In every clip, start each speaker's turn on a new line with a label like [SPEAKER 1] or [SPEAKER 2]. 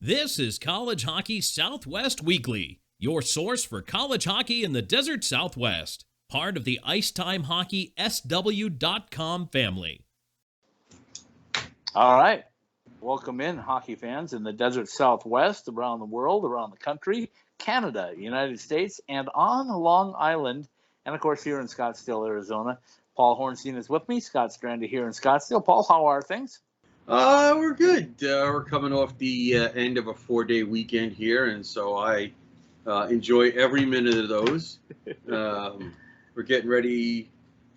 [SPEAKER 1] This is College Hockey Southwest Weekly, your source for college hockey in the desert Southwest, part of the Icetime Hockey SW.com family.
[SPEAKER 2] All right. Welcome in, hockey fans in the desert Southwest, around the world, around the country, Canada, United States, and on Long Island, and of course here in Scottsdale, Arizona. Paul Hornstein is with me. Scott Strande here in Scottsdale. Paul, how are things?
[SPEAKER 3] We're good. We're coming off the end of a 4-day weekend here, and so I enjoy every minute of those. We're getting ready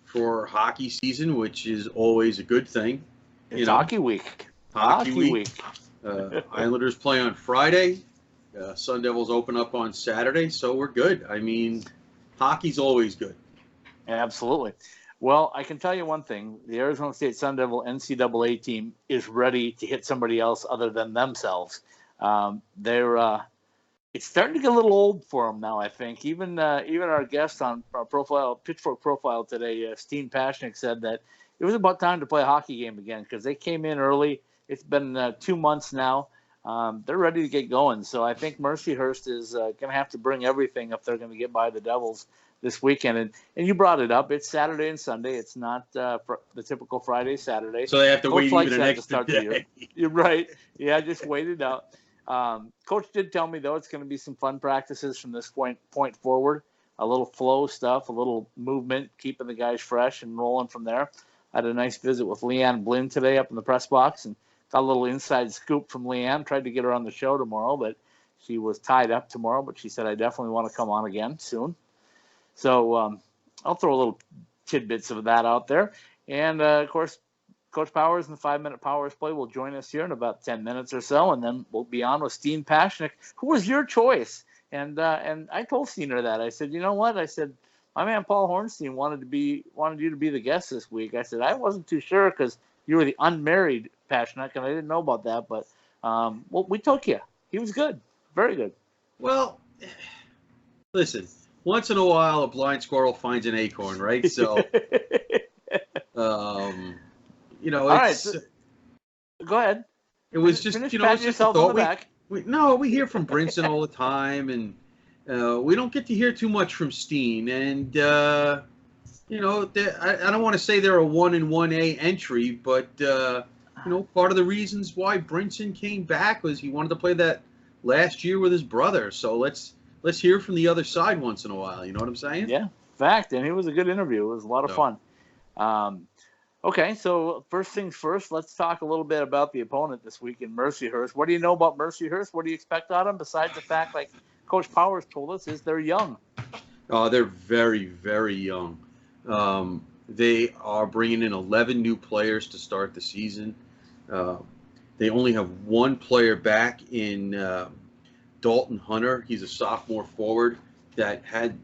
[SPEAKER 3] for hockey season, which is always a good thing.
[SPEAKER 2] It's hockey week.
[SPEAKER 3] Hockey week. Islanders play on Friday. Sun Devils open up on Saturday, so we're good. I mean, hockey's always good.
[SPEAKER 2] Absolutely. Well, I can tell you one thing. The Arizona State Sun Devil NCAA team is ready to hit somebody else other than themselves. It's starting to get a little old for them now, I think. Even our guest on our Pitchfork Profile today, Steenn Pasichnuk, said that it was about time to play a hockey game again because they came in early. It's been 2 months now. They're ready to get going. So I think Mercyhurst is going to have to bring everything if they're going to get by the Devils this weekend. And you brought it up. It's Saturday and Sunday. It's not the typical Friday, Saturday.
[SPEAKER 3] So they have to wait even an extra day.
[SPEAKER 2] You're right. Yeah, just wait it out. Coach did tell me, though, it's going to be some fun practices from this point forward. A little flow stuff, a little movement, keeping the guys fresh and rolling from there. I had a nice visit with Leanne Blinn today up in the press box and got a little inside scoop from Leanne. Tried to get her on the show tomorrow, but she was tied up tomorrow. But she said, I definitely want to come on again soon. So I'll throw a little tidbits of that out there. And, of course, Coach Powers in the 5-minute Powers play will join us here in about 10 minutes or so, and then we'll be on with Steenn Pasichnuk, who was your choice. And I told Steener that. I said, you know what? I said, my man Paul Hornstein wanted you to be the guest this week. I said, I wasn't too sure because you were the unmarried Pasichnuk, and I didn't know about that. But, we took you. He was good. Very good.
[SPEAKER 3] Well, listen. Once in a while, a blind squirrel finds an acorn, right? So,
[SPEAKER 2] All right. So, go ahead.
[SPEAKER 3] It was just,
[SPEAKER 2] Finish
[SPEAKER 3] it's just a
[SPEAKER 2] on the
[SPEAKER 3] thought.
[SPEAKER 2] back.
[SPEAKER 3] We hear from Brinson all the time, and we don't get to hear too much from Steenn. And, I don't want to say they're a 1-1A entry, but, part of the reasons why Brinson came back was he wanted to play that last year with his brother. So let's hear from the other side once in a while. You know what I'm saying?
[SPEAKER 2] Yeah, fact. And it was a good interview. It was a lot of fun. Okay, so first things first, let's talk a little bit about the opponent this week in Mercyhurst. What do you know about Mercyhurst? What do you expect out of them besides the fact, like Coach Powers told us, is they're young?
[SPEAKER 3] They're very, very young. They are bringing in 11 new players to start the season. They only have one player back in Dalton Hunter. He's a sophomore forward that had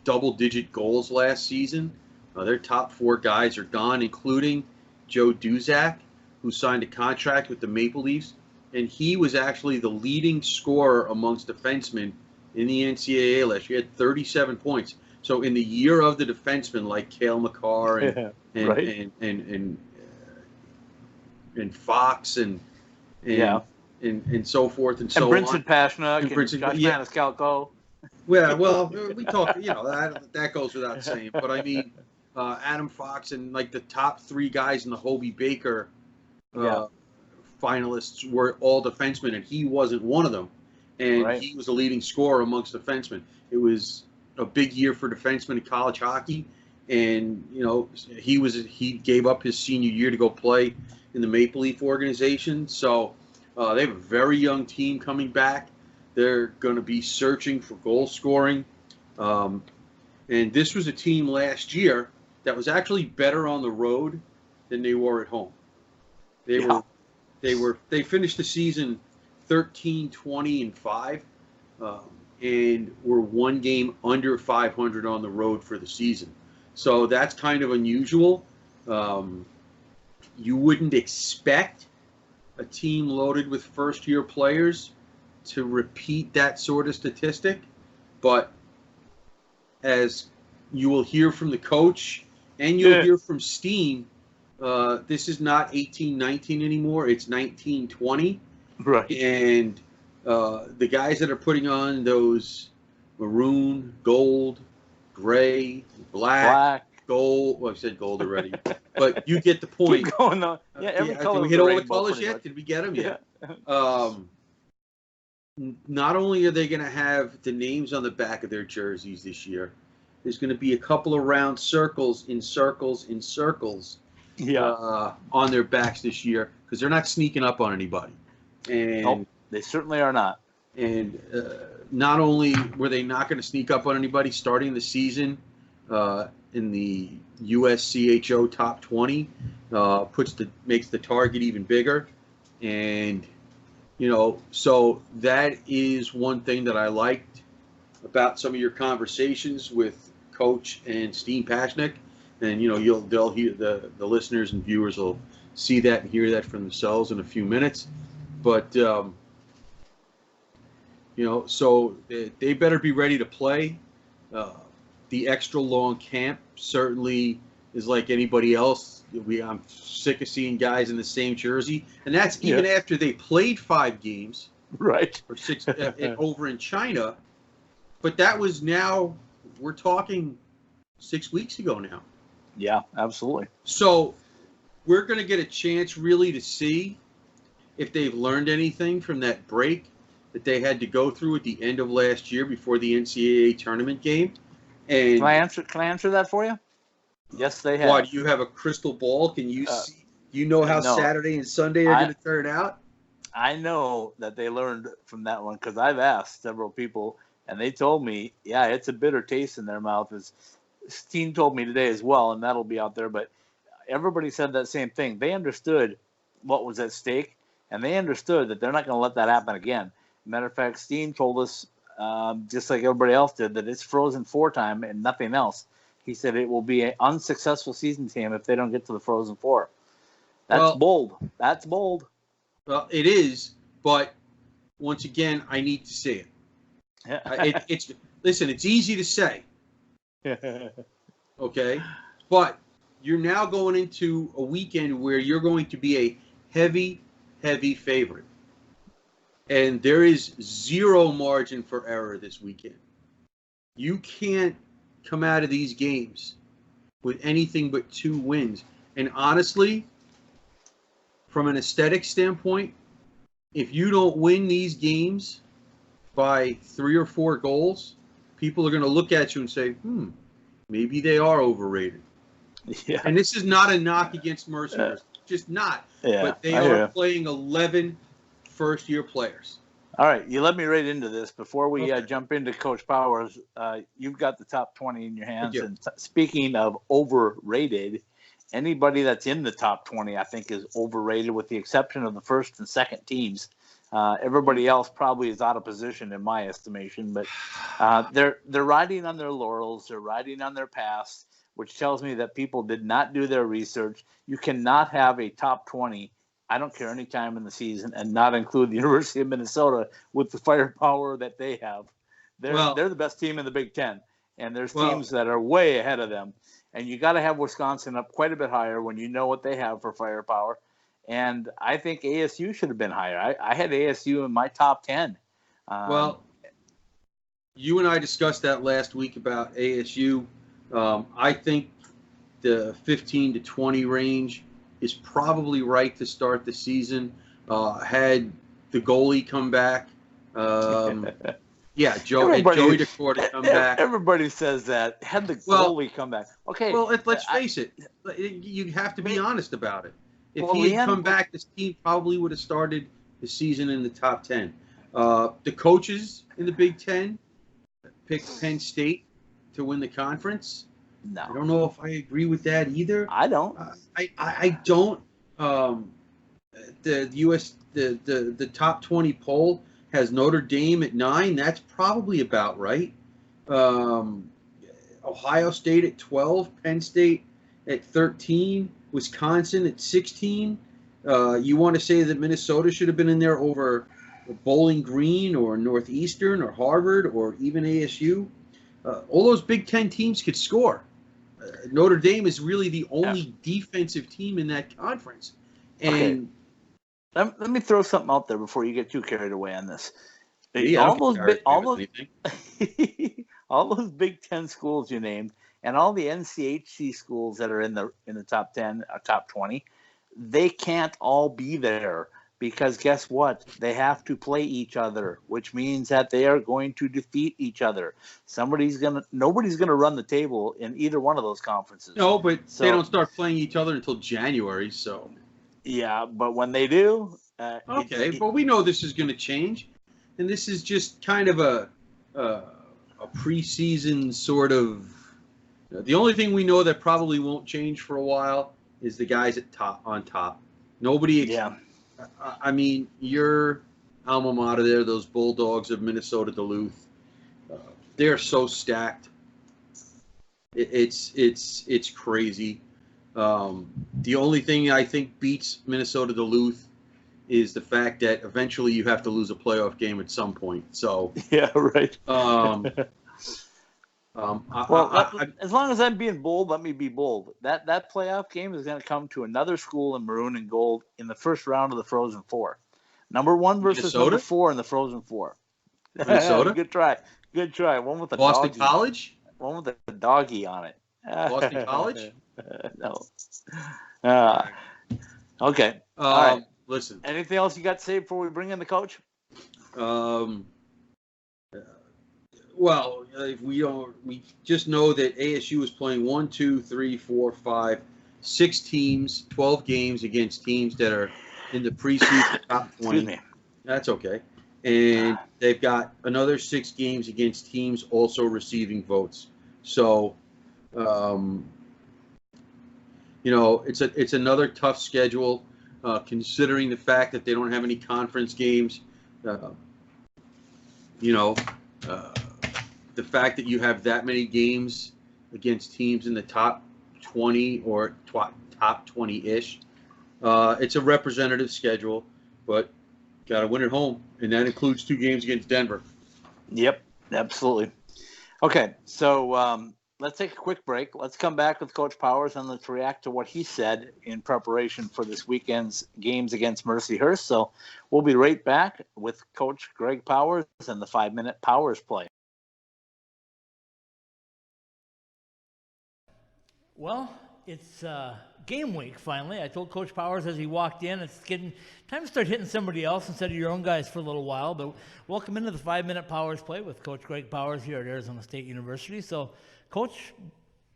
[SPEAKER 3] double-digit goals last season. Their top 4 guys are gone, including Joe Duzak, who signed a contract with the Maple Leafs, and he was actually the leading scorer amongst defensemen in the NCAA last year. He had 37 points. So in the year of the defensemen like Cale Makar and Fox and so forth and so on.
[SPEAKER 2] Brinson Pasichnuk and Josh Maniscalco.
[SPEAKER 3] Yeah, well, we talk, that goes without saying. But I mean, Adam Fox and like the top 3 guys in the Hobey Baker finalists were all defensemen, and he wasn't one of them. And he was the leading scorer amongst defensemen. It was a big year for defensemen in college hockey, and he gave up his senior year to go play in the Maple Leaf organization. So they have a very young team coming back. They're going to be searching for goal scoring. And this was a team last year that was actually better on the road than they were at home. They finished the season 13-20-5, and were 1 game under 500 on the road for the season. So that's kind of unusual. You wouldn't expect a team loaded with first-year players to repeat that sort of statistic, but as you will hear from the coach and you'll hear from Steenn, this is not 18-19 anymore. It's 19-20,
[SPEAKER 2] Right.
[SPEAKER 3] And the guys that are putting on those maroon, gold, gray, black, gold. Well, I said gold already, but you get the point.
[SPEAKER 2] Keep going though. Yeah, every color.
[SPEAKER 3] Did we
[SPEAKER 2] of
[SPEAKER 3] hit
[SPEAKER 2] the
[SPEAKER 3] all the
[SPEAKER 2] rainbow,
[SPEAKER 3] colors
[SPEAKER 2] pretty
[SPEAKER 3] yet?
[SPEAKER 2] much.
[SPEAKER 3] Did we get them yet?
[SPEAKER 2] Yeah.
[SPEAKER 3] Not only are they going to have the names on the back of their jerseys this year, there's going to be a couple of round circles in circles in circles on their backs this year because they're not sneaking up on anybody. And
[SPEAKER 2] nope, they certainly are not.
[SPEAKER 3] And not only were they not going to sneak up on anybody starting the season in the USCHO top 20, makes the target even bigger. And, so that is one thing that I liked about some of your conversations with Coach and Steenn Pasichnuk. And, they'll hear the listeners and viewers will see that and hear that for themselves in a few minutes. But, so they better be ready to play. The extra long camp certainly is like anybody else. I'm sick of seeing guys in the same jersey, and that's even after they played 5 games,
[SPEAKER 2] right,
[SPEAKER 3] or 6 over in China. But that was we're talking 6 weeks ago now.
[SPEAKER 2] Yeah, absolutely.
[SPEAKER 3] So we're going to get a chance really to see if they've learned anything from that break that they had to go through at the end of last year before the NCAA tournament game. And
[SPEAKER 2] can I answer that for you? Yes, they have.
[SPEAKER 3] Why, do you have a crystal ball? Can you see? You know how Saturday and Sunday are going to turn out?
[SPEAKER 2] I know that they learned from that one because I've asked several people, and they told me, yeah, it's a bitter taste in their mouth. As Steenn told me today as well, and that'll be out there. But everybody said that same thing. They understood what was at stake, and they understood that they're not going to let that happen again. Matter of fact, Steenn told us, just like everybody else did, that it's Frozen Four time and nothing else. He said it will be an unsuccessful season team if they don't get to the Frozen Four. That's bold. That's bold.
[SPEAKER 3] Well, it is, but once again, I need to see it. Listen, it's easy to say, okay, but you're now going into a weekend where you're going to be a heavy favorite. And there is zero margin for error this weekend. You can't come out of these games with anything but 2 wins. And honestly, from an aesthetic standpoint, if you don't win these games by 3 or 4 goals, people are going to look at you and say, maybe they are overrated.
[SPEAKER 2] Yeah.
[SPEAKER 3] And this is not a knock against Mercyhurst. Just not.
[SPEAKER 2] Yeah,
[SPEAKER 3] but they are playing 11 first-year players.
[SPEAKER 2] All right, you led me right into this. Before we jump into Coach Powers, you've got the top 20 in your hands. And speaking of overrated, anybody that's in the top 20, I think, is overrated with the exception of the first and second teams. Everybody else probably is out of position in my estimation. But they're riding on their laurels. They're riding on their past, which tells me that people did not do their research. You cannot have a top 20, I don't care, any time in the season, and not include the University of Minnesota with the firepower that they have. They're the best team in the Big Ten, and there's teams that are way ahead of them. And you got to have Wisconsin up quite a bit higher when you know what they have for firepower. And I think ASU should have been higher. I had ASU in my top 10.
[SPEAKER 3] You and I discussed that last week about ASU. I think the 15 to 20 range is probably right to start the season. Had the goalie come back. Joey DeCourta come back.
[SPEAKER 2] Everybody says that. Had the goalie come back. Okay.
[SPEAKER 3] Well, let's face it. You have to be honest about it. If he had come back, this team probably would have started the season in the top 10. The coaches in the Big Ten picked Penn State to win the conference.
[SPEAKER 2] No.
[SPEAKER 3] I don't know if I agree with that either.
[SPEAKER 2] I don't.
[SPEAKER 3] I don't. The top 20 poll has Notre Dame at 9. That's probably about right. Ohio State at 12, Penn State at 13, Wisconsin at 16. You want to say that Minnesota should have been in there over Bowling Green or Northeastern or Harvard or even ASU? All those Big Ten teams could score. Notre Dame is really the only defensive team in that conference. And
[SPEAKER 2] Let me throw something out there before you get too carried away on this.
[SPEAKER 3] Yeah,
[SPEAKER 2] All those all those Big Ten schools you named, and all the NCHC schools that are in the top 10, top 20, they can't all be there because guess what? They have to play each other, which means that they are going to defeat each other. Nobody's gonna run the table in either one of those conferences.
[SPEAKER 3] No, but they don't start playing each other until January, so.
[SPEAKER 2] Yeah, but when they do,
[SPEAKER 3] okay, but we know this is going to change, and this is just kind of a preseason sort of. The only thing we know that probably won't change for a while is the guys on top. Nobody.
[SPEAKER 2] Yeah.
[SPEAKER 3] I mean, your alma mater there, those Bulldogs of Minnesota Duluth, they're so stacked. It's crazy. The only thing I think beats Minnesota Duluth is the fact that eventually you have to lose a playoff game at some point. So
[SPEAKER 2] yeah, right. As long as I'm being bold, let me be bold. That playoff game is going to come to another school in maroon and gold in the first round of the Frozen Four. Number 1 versus
[SPEAKER 3] Minnesota?
[SPEAKER 2] number 4 in the Frozen Four.
[SPEAKER 3] Minnesota?
[SPEAKER 2] Good try. One with the
[SPEAKER 3] Boston
[SPEAKER 2] doggy.
[SPEAKER 3] College?
[SPEAKER 2] One with the doggy on it.
[SPEAKER 3] Boston College?
[SPEAKER 2] No. Okay. All right.
[SPEAKER 3] Listen.
[SPEAKER 2] Anything else you got to say before we bring in the coach?
[SPEAKER 3] Well, we just know that ASU is playing 1, 2, 3, 4, 5, 6 teams, 12 games against teams that are in the preseason top 20.
[SPEAKER 2] Excuse me.
[SPEAKER 3] That's okay. And they've got another 6 games against teams also receiving votes. So, it's another tough schedule, considering the fact that they don't have any conference games. The fact that you have that many games against teams in the top 20 or top 20-ish, it's a representative schedule, but got to win at home, and that includes 2 games against Denver.
[SPEAKER 2] Yep, absolutely. Okay, so let's take a quick break. Let's come back with Coach Powers and let's react to what he said in preparation for this weekend's games against Mercyhurst. So we'll be right back with Coach Greg Powers and the 5-minute Powers play.
[SPEAKER 4] Well, it's game week finally. I told Coach Powers as he walked in, it's getting time to start hitting somebody else instead of your own guys for a little while. But welcome into the 5-minute Powers play with Coach Greg Powers here at Arizona State University. So, Coach,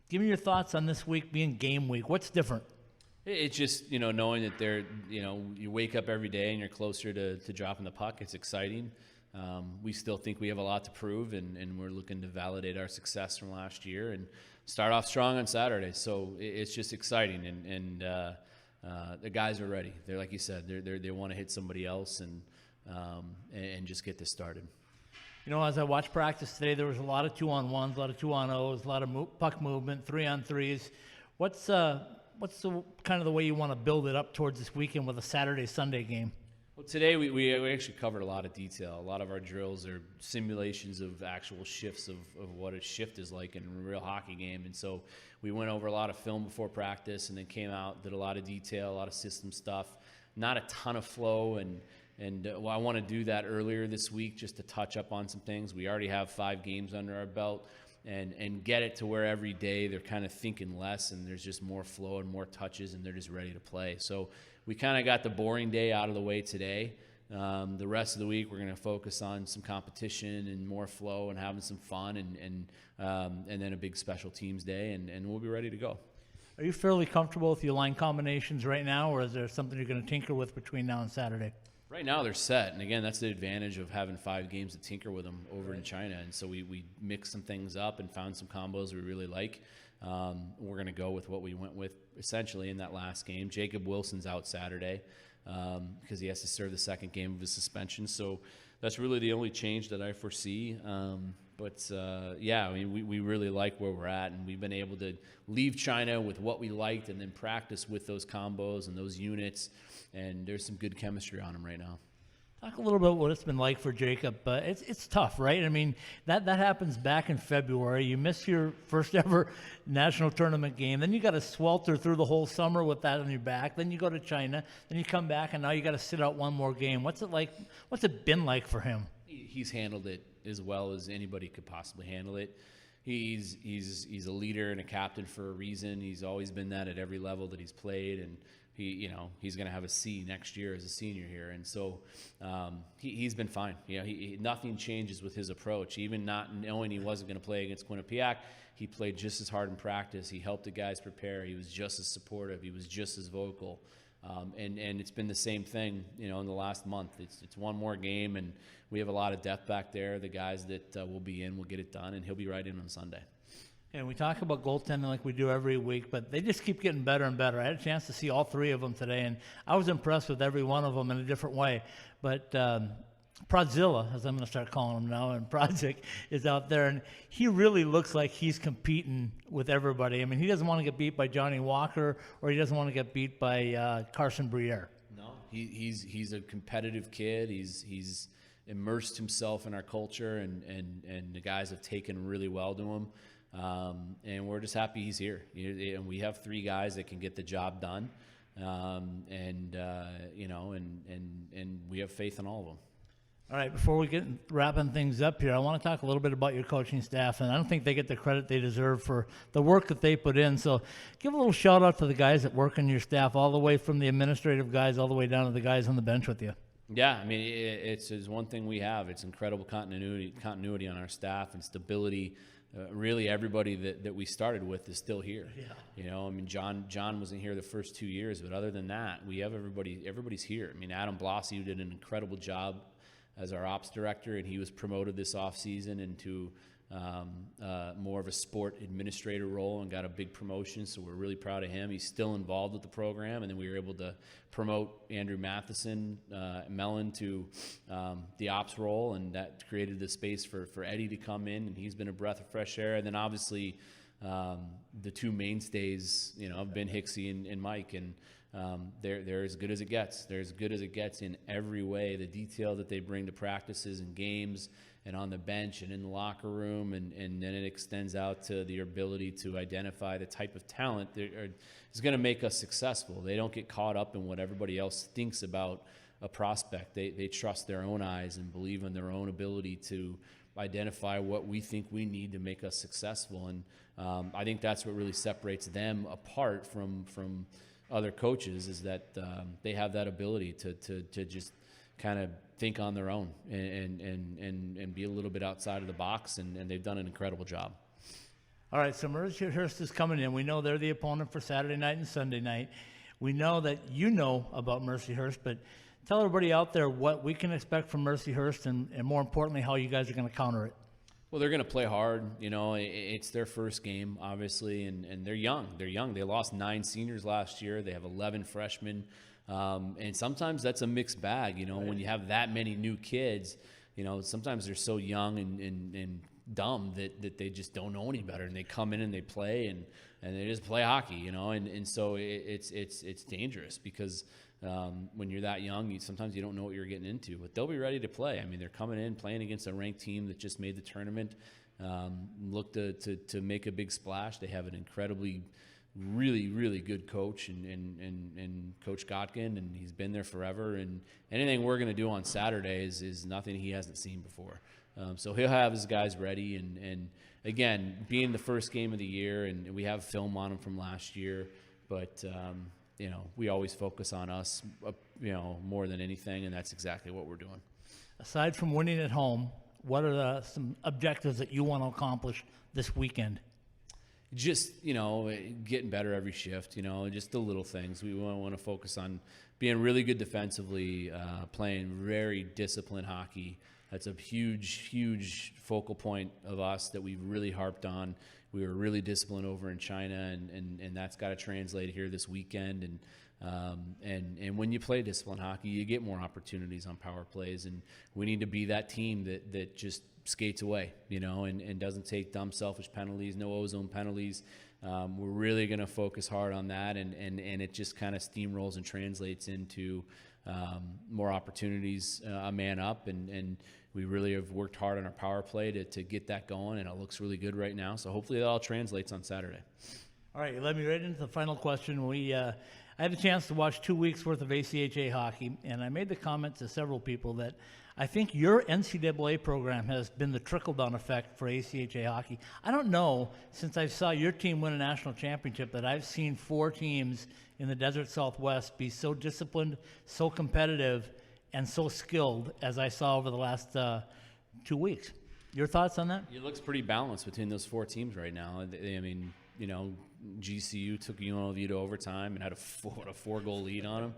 [SPEAKER 4] give me your thoughts on this week being game week. What's different?
[SPEAKER 1] It's just, knowing that you wake up every day and you're closer to dropping the puck. It's exciting. We still think we have a lot to prove, and we're looking to validate our success from last year and start off strong on Saturday. So it's just exciting, and the guys are ready. They're, like you said, they want to hit somebody else and just get this started.
[SPEAKER 4] As I watched practice today, there was a lot of 2-on-1s, a lot of 2-on-0s, a lot of puck movement, 3-on-3s. What's the kind of the way you want to build it up towards this weekend with a Saturday-Sunday game?
[SPEAKER 1] Well, today we actually covered a lot of detail. A lot of our drills are simulations of actual shifts of what a shift is like in a real hockey game. And so we went over a lot of film before practice and then came out, did a lot of detail, a lot of system stuff, not a ton of flow. And I want to do that earlier this week just to touch up on some things. We already have 5 games under our belt and get it to where every day they're kind of thinking less and there's just more flow and more touches and they're just ready to play. So we kind of got the boring day out of the way today. The rest of the week, we're going to focus on some competition and more flow and having some fun and then a big special teams day, and we'll be ready to go.
[SPEAKER 4] Are you fairly comfortable with your line combinations right now, or is there something you're going to tinker with between now and Saturday?
[SPEAKER 1] Right now they're set, and again, that's the advantage of having 5 games to tinker with them over in China. And so we mixed some things up and found some combos we really like. We're going to go with what we went with essentially in that last game. Jacob Wilson's out Saturday because he has to serve the second game of his suspension. So that's really the only change that I foresee. We really like where we're at, and we've been able to leave China with what we liked and then practice with those combos and those units, and there's some good chemistry on them right now.
[SPEAKER 4] Talk a little bit what it's been like for Jacob. It's tough, right? I mean, that happens back in February. You miss your first ever national tournament game. Then you got to swelter through the whole summer with that on your back. Then you go to China. Then you come back, and now you got to sit out one more game. What's it like? What's it been like for him?
[SPEAKER 1] He's handled it as well as anybody could possibly handle it. He's a leader and a captain for a reason. He's always been that at every level that he's played, and he's going to have a C next year as a senior here, and so he's been fine. Nothing changes with his approach. Even not knowing he wasn't going to play against Quinnipiac, he played just as hard in practice. He helped the guys prepare. He was just as supportive. He was just as vocal. And it's been the same thing, in the last month. It's one more game, and we have a lot of depth back there. The guys that will be in will get it done, and he'll be right in on Sunday.
[SPEAKER 4] And we talk about goaltending like we do every week, but they just keep getting better and better. I had a chance to see all three of them today, and I was impressed with every one of them in a different way. But Prodzilla, as I'm going to start calling him now, and Prodzic is out there, and he really looks like he's competing with everybody. I mean, he doesn't want to get beat by Johnny Walker, or he doesn't want to get beat by Carson Briere.
[SPEAKER 1] No, he's a competitive kid. He's immersed himself in our culture, and the guys have taken really well to him. And we're just happy he's here. And we have three guys that can get the job done, and we have faith in all of them.
[SPEAKER 4] All right, before we get wrapping things up here, I want to talk a little bit about your coaching staff, and I don't think they get the credit they deserve for the work that they put in. So give a little shout out to the guys that work on your staff, all the way from the administrative guys all the way down to the guys on the bench with you.
[SPEAKER 1] Yeah, I mean, it's one thing we have. It's incredible continuity on our staff and stability. Really, everybody that we started with is still here. Yeah. I mean, John wasn't here the first 2 years, but other than that, we have everybody. Everybody's here. I mean, Adam Blasi, who did an incredible job as our ops director, and he was promoted this offseason into more of a sport administrator role and got a big promotion, so we're really proud of him. He's still involved with the program, and then we were able to promote Andrew Matheson, Mellon, to the ops role, and that created the space for Eddie to come in, and he's been a breath of fresh air. And then obviously the two mainstays, have been Hicksy and Mike, and they're as good as it gets. They're as good as it gets in every way. The detail that they bring to practices and games and on the bench and in the locker room, and then it extends out to the ability to identify the type of talent that is going to make us successful. They don't get caught up in what everybody else thinks about a prospect. They trust their own eyes and believe in their own ability to identify what we think we need to make us successful. And I think that's what really separates them apart from other coaches, is that they have that ability to just kind of think on their own and be a little bit outside of the box, and they've done an incredible job.
[SPEAKER 4] All right, so Mercyhurst is coming in. We know they're the opponent for Saturday night and Sunday night. We know that you know about Mercyhurst, but tell everybody out there what we can expect from Mercyhurst, and more importantly, how you guys are going to counter it.
[SPEAKER 1] Well, they're going to play hard. It's their first game, obviously, and they're young. They're young. They lost 9 seniors last year. They have 11 freshmen. And sometimes that's a mixed bag, right. When you have that many new kids, sometimes they're so young and dumb that they just don't know any better, and they come in and they play and they just play hockey, and so it's dangerous because when you're that young, sometimes you don't know what you're getting into, but they'll be ready to play. I mean, they're coming in playing against a ranked team that just made the tournament, look to make a big splash. They have an incredibly really, really good coach and Coach Gotkin, and he's been there forever. And anything we're going to do on Saturday is nothing he hasn't seen before. So he'll have his guys ready. And again, being the first game of the year, and we have film on him from last year, but we always focus on us, more than anything, and that's exactly what we're doing. Aside from winning at home, what are some objectives that you want to accomplish this weekend? Just, getting better every shift, just the little things. We want to focus on being really good defensively, playing very disciplined hockey. That's a huge, huge focal point of us that we've really harped on. We were really disciplined over in China, and that's got to translate here this weekend. And when you play disciplined hockey, you get more opportunities on power plays, and we need to be that team that just skates away, and doesn't take dumb, selfish penalties, no ozone penalties. We're really going to focus hard on that, and it just kind of steamrolls and translates into more opportunities, a man up, and we really have worked hard on our power play to get that going, and it looks really good right now. So hopefully that all translates on Saturday.
[SPEAKER 4] All right, you led me right into the final question. I had a chance to watch 2 weeks worth of ACHA hockey, and I made the comment to several people that I think your NCAA program has been the trickle-down effect for ACHA hockey. I don't know, since I saw your team win a national championship, that I've seen 4 teams in the Desert Southwest be so disciplined, so competitive, and so skilled as I saw over the last 2 weeks. Your thoughts on that?
[SPEAKER 1] It looks pretty balanced between those 4 teams right now. I mean, you know, GCU took UNLV to overtime and had a 4-goal lead on them.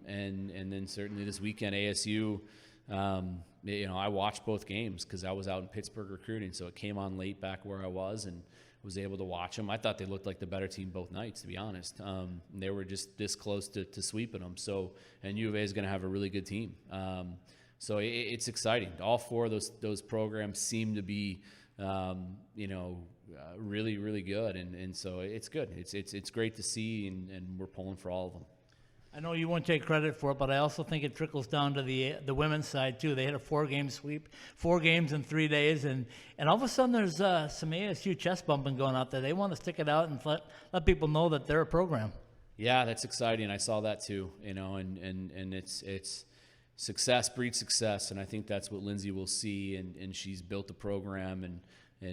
[SPEAKER 1] And then certainly this weekend, ASU, you know, I watched both games because I was out in Pittsburgh recruiting, so it came on late back where I was and was able to watch them. I thought they looked like the better team both nights, to be honest. They were just this close to sweeping them. So, and U of A is going to have a really good team. So it's exciting. All 4 of those programs seem to be, you know, really, really good, and so it's good. It's great to see, and we're pulling for all of them.
[SPEAKER 4] I know you won't take credit for it, but I also think it trickles down to the women's side too. They had a 4-game sweep, 4 games in 3 days, and all of a sudden there's some ASU chest bumping going out there. They want to stick it out and let people know that they're a program.
[SPEAKER 1] Yeah, that's exciting. I saw that too. You know, and it's success breeds success, and I think that's what Lindsay will see. And she's built a program, and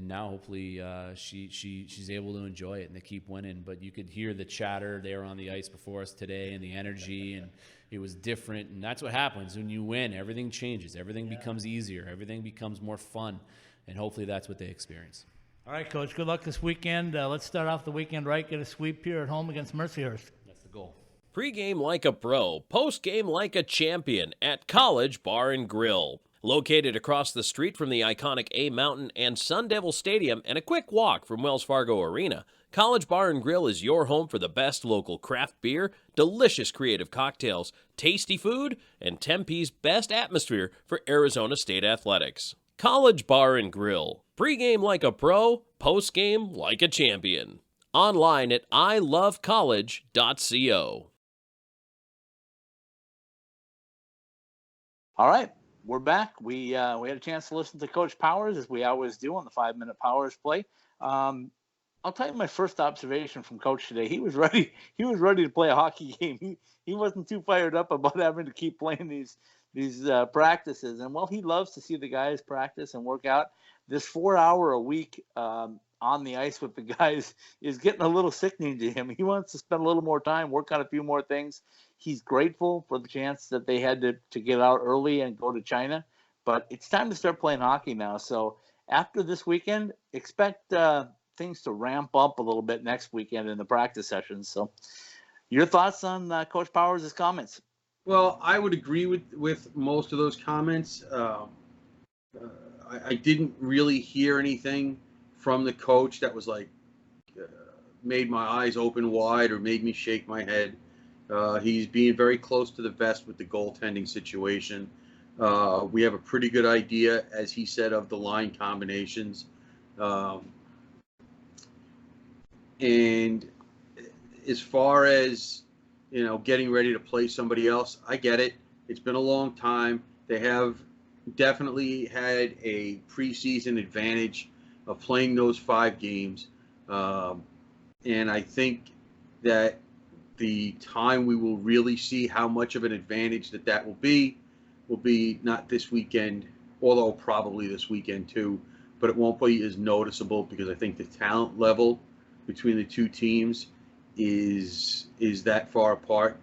[SPEAKER 1] now hopefully she's able to enjoy it, and they keep winning. But you could hear the chatter. They were on the ice before us today, and the energy, and it was different. And that's what happens when you win. Everything changes. Everything becomes easier. Everything becomes more fun, and hopefully that's what they experience.
[SPEAKER 4] All right, Coach. Good luck this weekend. Let's start off the weekend right. Get a sweep here at home against Mercyhurst.
[SPEAKER 1] That's the goal.
[SPEAKER 5] Pre-game like a pro, post-game like a champion at College Bar and Grill. Located across the street from the iconic A Mountain and Sun Devil Stadium and a quick walk from Wells Fargo Arena, College Bar and Grill is your home for the best local craft beer, delicious creative cocktails, tasty food, and Tempe's best atmosphere for Arizona State athletics. College Bar and Grill. Pre-game like a pro, post-game like a champion. Online at ilovecollege.co.
[SPEAKER 2] All right. We're back. We had a chance to listen to Coach Powers, as we always do on the 5-minute Powers play. I'll tell you my first observation from Coach today. He was ready. He was ready to play a hockey game. He wasn't too fired up about having to keep playing these practices. And while he loves to see the guys practice and work out, this 4-hour a week on the ice with the guys is getting a little sickening to him. He wants to spend a little more time, work on a few more things. He's grateful for the chance that they had to get out early and go to China, but it's time to start playing hockey now. So after this weekend, expect things to ramp up a little bit next weekend in the practice sessions. So your thoughts on Coach Powers' comments?
[SPEAKER 3] Well, I would agree with most of those comments. I didn't really hear anything from the coach that was like made my eyes open wide or made me shake my head. He's being very close to the vest with the goaltending situation. We have a pretty good idea, as he said, of the line combinations. And as far as, you know, getting ready to play somebody else, I get it. It's been a long time. They have definitely had a preseason advantage of playing those 5 games. And I think that the time we will really see how much of an advantage that will be not this weekend, although probably this weekend too, but it won't be as noticeable because I think the talent level between the 2 teams is that far apart.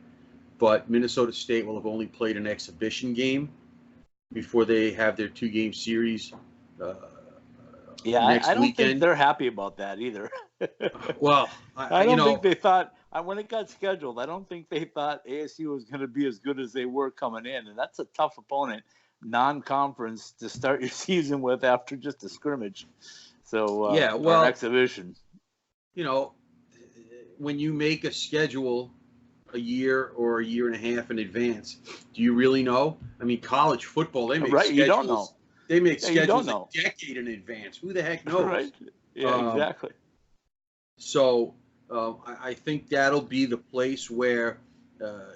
[SPEAKER 3] But Minnesota State will have only played an exhibition game before they have their 2-game series next
[SPEAKER 2] I don't
[SPEAKER 3] weekend.
[SPEAKER 2] think they're happy about that either.
[SPEAKER 3] Well,
[SPEAKER 2] I don't think they thought, when it got scheduled, I don't think they thought ASU was going to be as good as they were coming in. And that's a tough opponent, non-conference, to start your season with after just a scrimmage. So, or exhibition.
[SPEAKER 3] You know, when you make a schedule a year or a year and a half in advance, do you really know? I mean, college football, they make schedules.
[SPEAKER 2] You don't know.
[SPEAKER 3] They make schedules a decade in advance. Who the heck knows?
[SPEAKER 2] Right. Yeah, exactly.
[SPEAKER 3] So I think that'll be the place where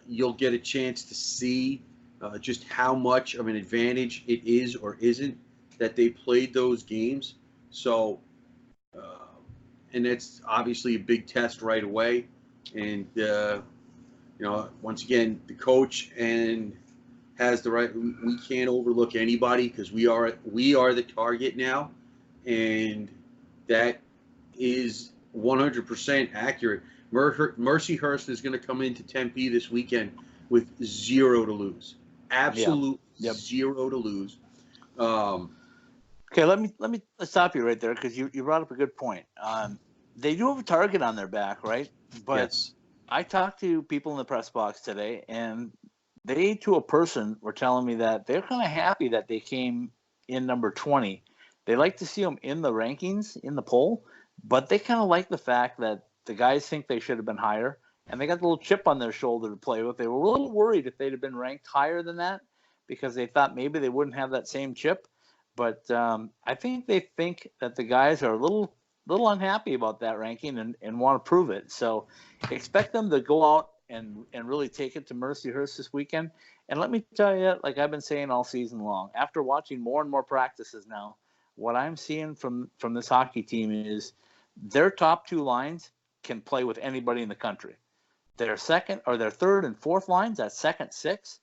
[SPEAKER 3] you'll get a chance to see just how much of an advantage it is or isn't that they played those games. So, and it's obviously a big test right away. And, once again, the coach and has the right. We can't overlook anybody because we are the target now, and that is 100% accurate. Mercyhurst is going to come into Tempe this weekend with 0 to lose. Absolute zero to lose.
[SPEAKER 2] Okay, let's stop you right there because you brought up a good point. They do have a target on their back, right? But
[SPEAKER 3] Yes.
[SPEAKER 2] I talked to people in the press box today, and they, to a person, were telling me that they're kind of happy that they came in number 20. They like to see them in the rankings, in the poll, but they kind of like the fact that the guys think they should have been higher, and they got the little chip on their shoulder to play with. They were a little worried if they'd have been ranked higher than that because they thought maybe they wouldn't have that same chip. But I think they think that the guys are a little unhappy about that ranking and want to prove it. So expect them to go out and really take it to Mercyhurst this weekend. And let me tell you, like I've been saying all season long, after watching more and more practices now, what I'm seeing from this hockey team is their top 2 lines can play with anybody in the country. Their second or their third and fourth lines, that second 6,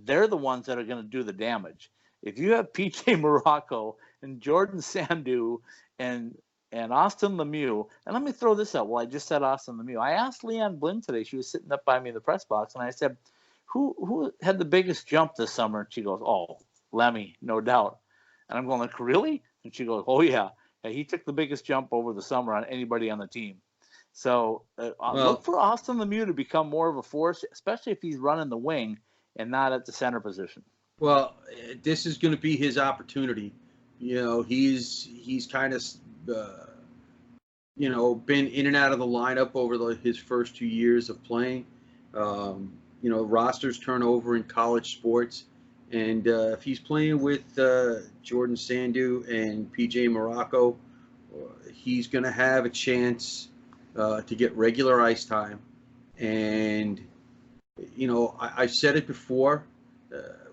[SPEAKER 2] they're the ones that are going to do the damage. If you have PJ Morocco and Jordan Sandu and Austin Lemieux, and let me throw this out. Well, I just said Austin Lemieux. I asked Leanne Blinn today. She was sitting up by me in the press box, and I said, who had the biggest jump this summer? And she goes, oh, Lemmy, no doubt. And I'm going like, really? And she goes, oh, yeah. He took the biggest jump over the summer on anybody on the team. So look for Austin Lemieux to become more of a force, especially if he's running the wing and not at the center position.
[SPEAKER 3] Well, this is going to be his opportunity. He's kind of, been in and out of the lineup over his first 2 years of playing. Rosters turn over in college sports. And if he's playing with Jordan Sandu and PJ Morocco, he's going to have a chance to get regular ice time. And, I said it before,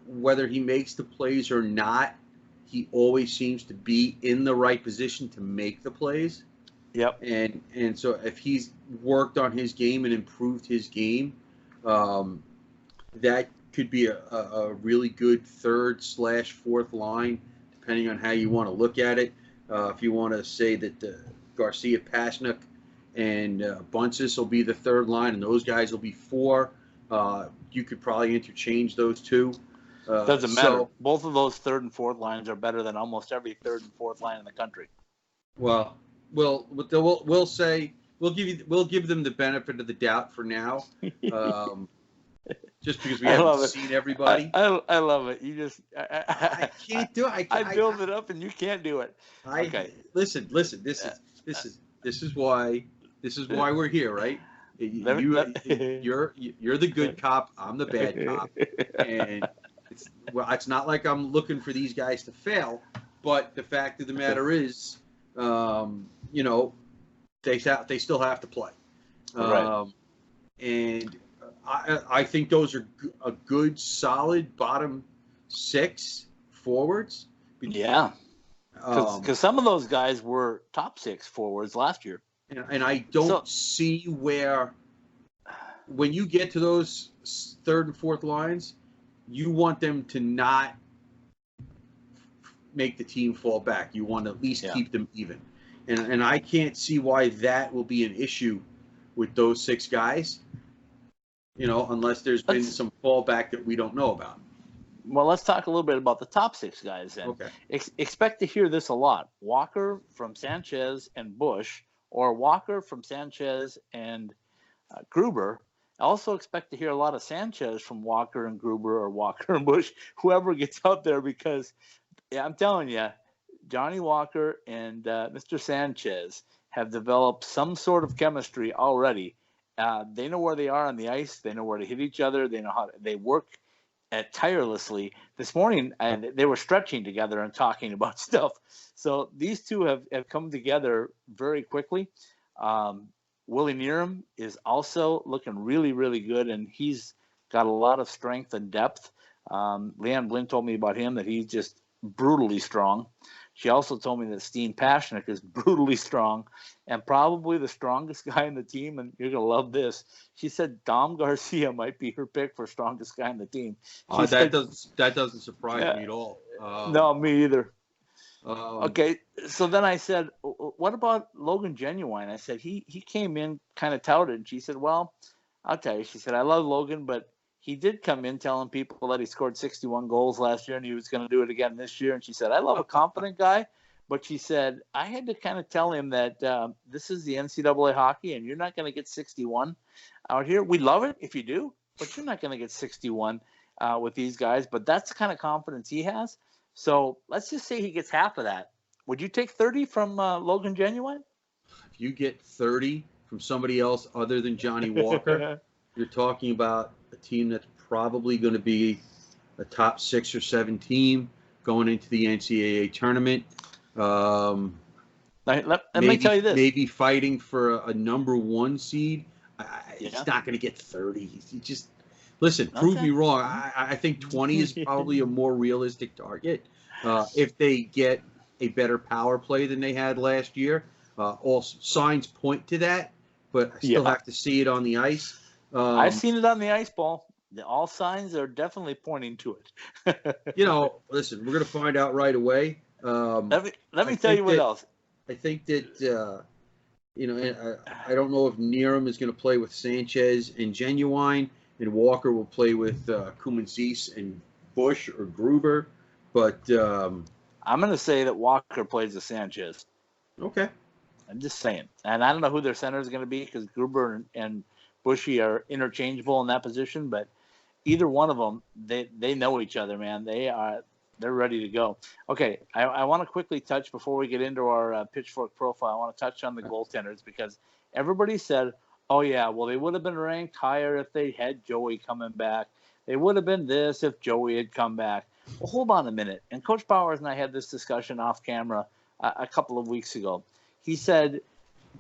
[SPEAKER 3] whether he makes the plays or not, he always seems to be in the right position to make the plays.
[SPEAKER 2] Yep.
[SPEAKER 3] And so if he's worked on his game and improved his game, that could be a really good 3rd/4th line, depending on how you want to look at it. If you want to say that Garcia, Pasichnuk, and Buncis will be the 3rd line, and those guys will be 4, you could probably interchange those 2.
[SPEAKER 2] Doesn't matter. Both of those 3rd and 4th lines are better than almost every 3rd and 4th line in the country.
[SPEAKER 3] Well, we'll say we'll give them the benefit of the doubt for now, just because we haven't seen everybody.
[SPEAKER 2] I love it. You just
[SPEAKER 3] I can't do it.
[SPEAKER 2] I build it up and you can't do it. Okay.
[SPEAKER 3] Listen. This is why we're here, right? You're the good cop. I'm the bad cop, and it's not like I'm looking for these guys to fail, but the fact of the matter is, they still have to play,
[SPEAKER 2] right.
[SPEAKER 3] And I think those are a good, solid bottom 6 forwards.
[SPEAKER 2] Yeah, because some of those guys were top 6 forwards last year.
[SPEAKER 3] And I don't see where, when you get to those 3rd and 4th lines, you want them to not make the team fall back. You want to at least keep them even. And I can't see why that will be an issue with those 6 guys, unless there's been some fallback that we don't know about.
[SPEAKER 2] Well, let's talk a little bit about the top 6 guys then.
[SPEAKER 3] Okay.
[SPEAKER 2] Expect to hear this a lot. Walker from Sanchez and Bush, or Walker from Sanchez and Gruber. Also expect to hear a lot of Sanchez from Walker and Gruber, or Walker and Bush, whoever gets out there, because I'm telling you, Johnny Walker and Mr. Sanchez have developed some sort of chemistry already. They know where they are on the ice. They know where to hit each other. They know how they work tirelessly. This morning, and they were stretching together and talking about stuff. So these two have come together very quickly. Willie Needham is also looking really, really good, and he's got a lot of strength and depth. Leanne Blinn told me about him that he's just brutally strong. She also told me that Steenn Pasichnuk is brutally strong and probably the strongest guy in the team, and you're going to love this. She said Dom Garcia might be her pick for strongest guy in the team.
[SPEAKER 3] That doesn't surprise me at all.
[SPEAKER 2] No, me either.
[SPEAKER 3] Um,
[SPEAKER 2] Okay, so then I said, what about Logan Genuine? I said, he came in kind of touted, and she said, well, I'll tell you. She said, I love Logan, but he did come in telling people that he scored 61 goals last year and he was going to do it again this year. And she said, I love a confident guy, but she said, I had to kind of tell him that this is the NCAA hockey and you're not going to get 61 out here. We love it if you do, but you're not going to get 61 with these guys. But that's the kind of confidence he has. So let's just say he gets half of that. Would you take 30 from Logan Genuine?
[SPEAKER 3] if you get 30 from somebody else other than Johnny Walker, you're talking about a team that's probably going to be a top 6 or 7 team going into the NCAA tournament.
[SPEAKER 2] Let me tell you this.
[SPEAKER 3] Maybe fighting for a number 1 seed. He's
[SPEAKER 2] Yeah.
[SPEAKER 3] not going to get 30. He just listen. Prove
[SPEAKER 2] Okay.
[SPEAKER 3] me wrong. I think 20 is probably a more realistic target if they get a better power play than they had last year. All signs point to that, but I still have to see it on the ice.
[SPEAKER 2] I've seen it on the ice ball. All signs are definitely pointing to it.
[SPEAKER 3] Listen, we're going to find out right away.
[SPEAKER 2] Let me tell you what else.
[SPEAKER 3] I think that I don't know if Needham is going to play with Sanchez and Genuine, and Walker will play with Kumanzis and Bush or Gruber. But
[SPEAKER 2] I'm going to say that Walker plays with Sanchez.
[SPEAKER 3] Okay.
[SPEAKER 2] I'm just saying. And I don't know who their center is going to be because Gruber and Bushy are interchangeable in that position, but either one of them, they know each other, man. They're ready to go. Okay, I want to quickly touch before we get into our Pitchfork profile. I want to touch on the goaltenders because everybody said, oh, yeah, well, they would have been ranked higher if they had Joey coming back. They would have been this if Joey had come back. Well, hold on a minute. And Coach Powers and I had this discussion off camera a couple of weeks ago. He said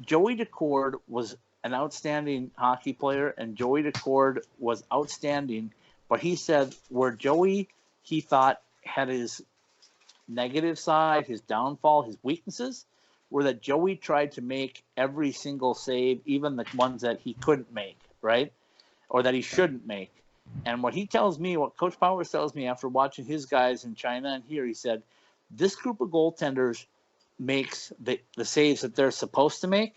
[SPEAKER 2] Joey Decord was an outstanding hockey player, and Joey Decord was outstanding. But he said where Joey, he thought, had his negative side, his downfall, his weaknesses, were that Joey tried to make every single save, even the ones that he couldn't make, right? Or that he shouldn't make. And what he tells me, what Coach Powers tells me after watching his guys in China and here, he said, this group of goaltenders makes the saves that they're supposed to make,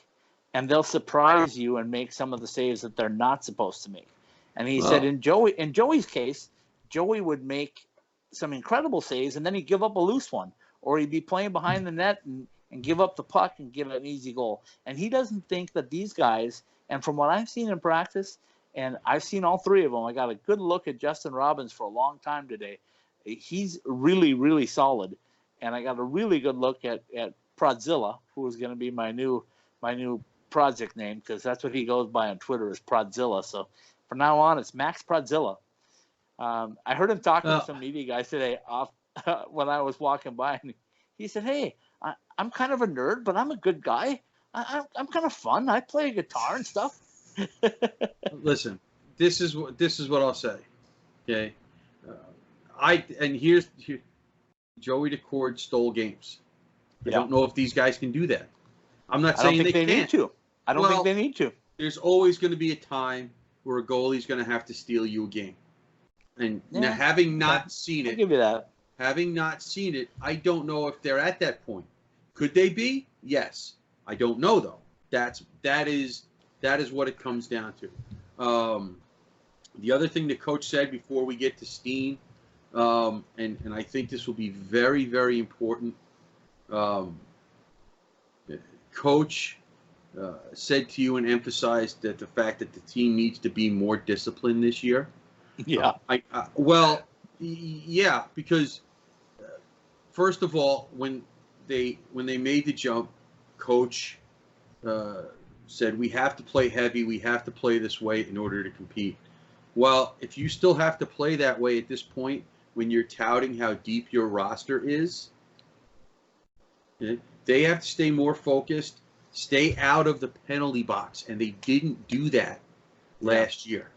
[SPEAKER 2] and they'll surprise you and make some of the saves that they're not supposed to make. And he said in Joey's case, Joey would make some incredible saves, and then he'd give up a loose one, or he'd be playing behind the net and give up the puck and get an easy goal. And he doesn't think that these guys, and from what I've seen in practice, and I've seen all 3 of them, I got a good look at Justin Robbins for a long time today. He's really, really solid. And I got a really good look at Prodzilla, who is going to be my new project name, because that's what he goes by on Twitter, is Prodzilla. So from now on, it's Max Prodzilla. I heard him talking to some media guys today when I was walking by, and he said, "Hey, I'm kind of a nerd, but I'm a good guy. I'm kind of fun. I play guitar and stuff."
[SPEAKER 3] Listen, this is what I'll say. Okay, here's Joey Decord stole games. I don't know if these guys can do that. I'm not saying they can't.
[SPEAKER 2] Need to. I don't think they need to.
[SPEAKER 3] There's always going to be a time where a goalie's going to have to steal you a game. And now, having not seen
[SPEAKER 2] I'll
[SPEAKER 3] it,
[SPEAKER 2] give you that.
[SPEAKER 3] I don't know if they're at that point. Could they be? Yes. I don't know though. That is what it comes down to. The other thing the coach said before we get to Steenn, and I think this will be very, very important. Coach said to you and emphasized that the fact that the team needs to be more disciplined this year.
[SPEAKER 2] Yeah.
[SPEAKER 3] Yeah, because first of all, when they made the jump, Coach said we have to play heavy, we have to play this way in order to compete. Well, if you still have to play that way at this point, when you're touting how deep your roster is, they have to stay more focused Stay out of the penalty box, and they didn't do that last year.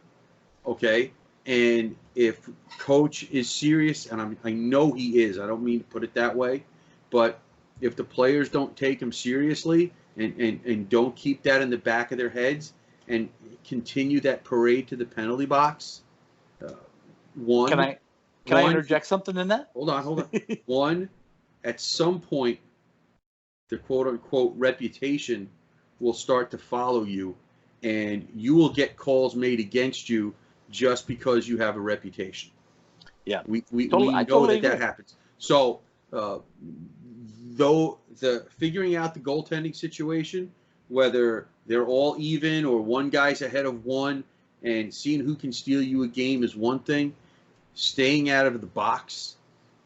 [SPEAKER 3] Okay, and if coach is serious, and I know he is, I don't mean to put it that way, but if the players don't take him seriously and don't keep that in the back of their heads and continue that parade to the penalty box,
[SPEAKER 2] Can I interject something in that?
[SPEAKER 3] Hold on. One, at some point, the quote-unquote reputation will start to follow you, and you will get calls made against you just because you have a reputation.
[SPEAKER 2] Yeah.
[SPEAKER 3] We
[SPEAKER 2] Totally- I
[SPEAKER 3] know
[SPEAKER 2] totally
[SPEAKER 3] that
[SPEAKER 2] agree.
[SPEAKER 3] happens. So, though the figuring out the goaltending situation, whether they're all even or one guy's ahead of one, and seeing who can steal you a game is one thing. Staying out of the box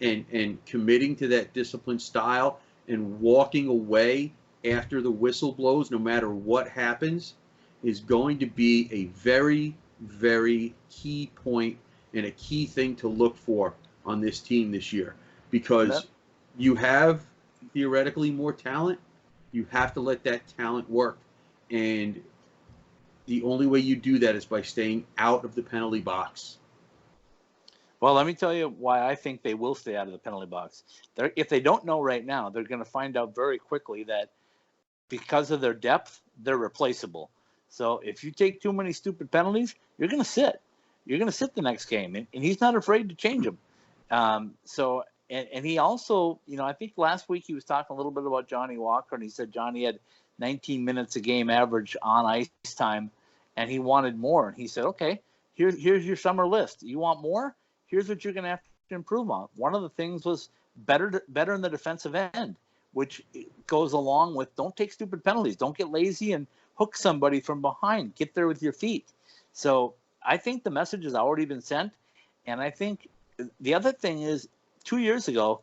[SPEAKER 3] and committing to that disciplined style and walking away after the whistle blows, no matter what happens, is going to be a very, very key point and a key thing to look for on this team this year. Because you have theoretically more talent, you have to let that talent work. And the only way you do that is by staying out of the penalty box.
[SPEAKER 2] Well, let me tell you why I think they will stay out of the penalty box. If they don't know right now, they're going to find out very quickly that because of their depth, they're replaceable. So if you take too many stupid penalties, you're going to sit. You're going to sit the next game, and he's not afraid to change them. And he also, I think last week he was talking a little bit about Johnny Walker, and he said Johnny had 19 minutes a game average on ice time, and he wanted more. And he said, okay, here's your summer list. You want more? Here's what you're going to have to improve on. One of the things was better in the defensive end, which goes along with don't take stupid penalties. Don't get lazy and hook somebody from behind. Get there with your feet. So I think the message has already been sent. And I think the other thing is 2 years ago,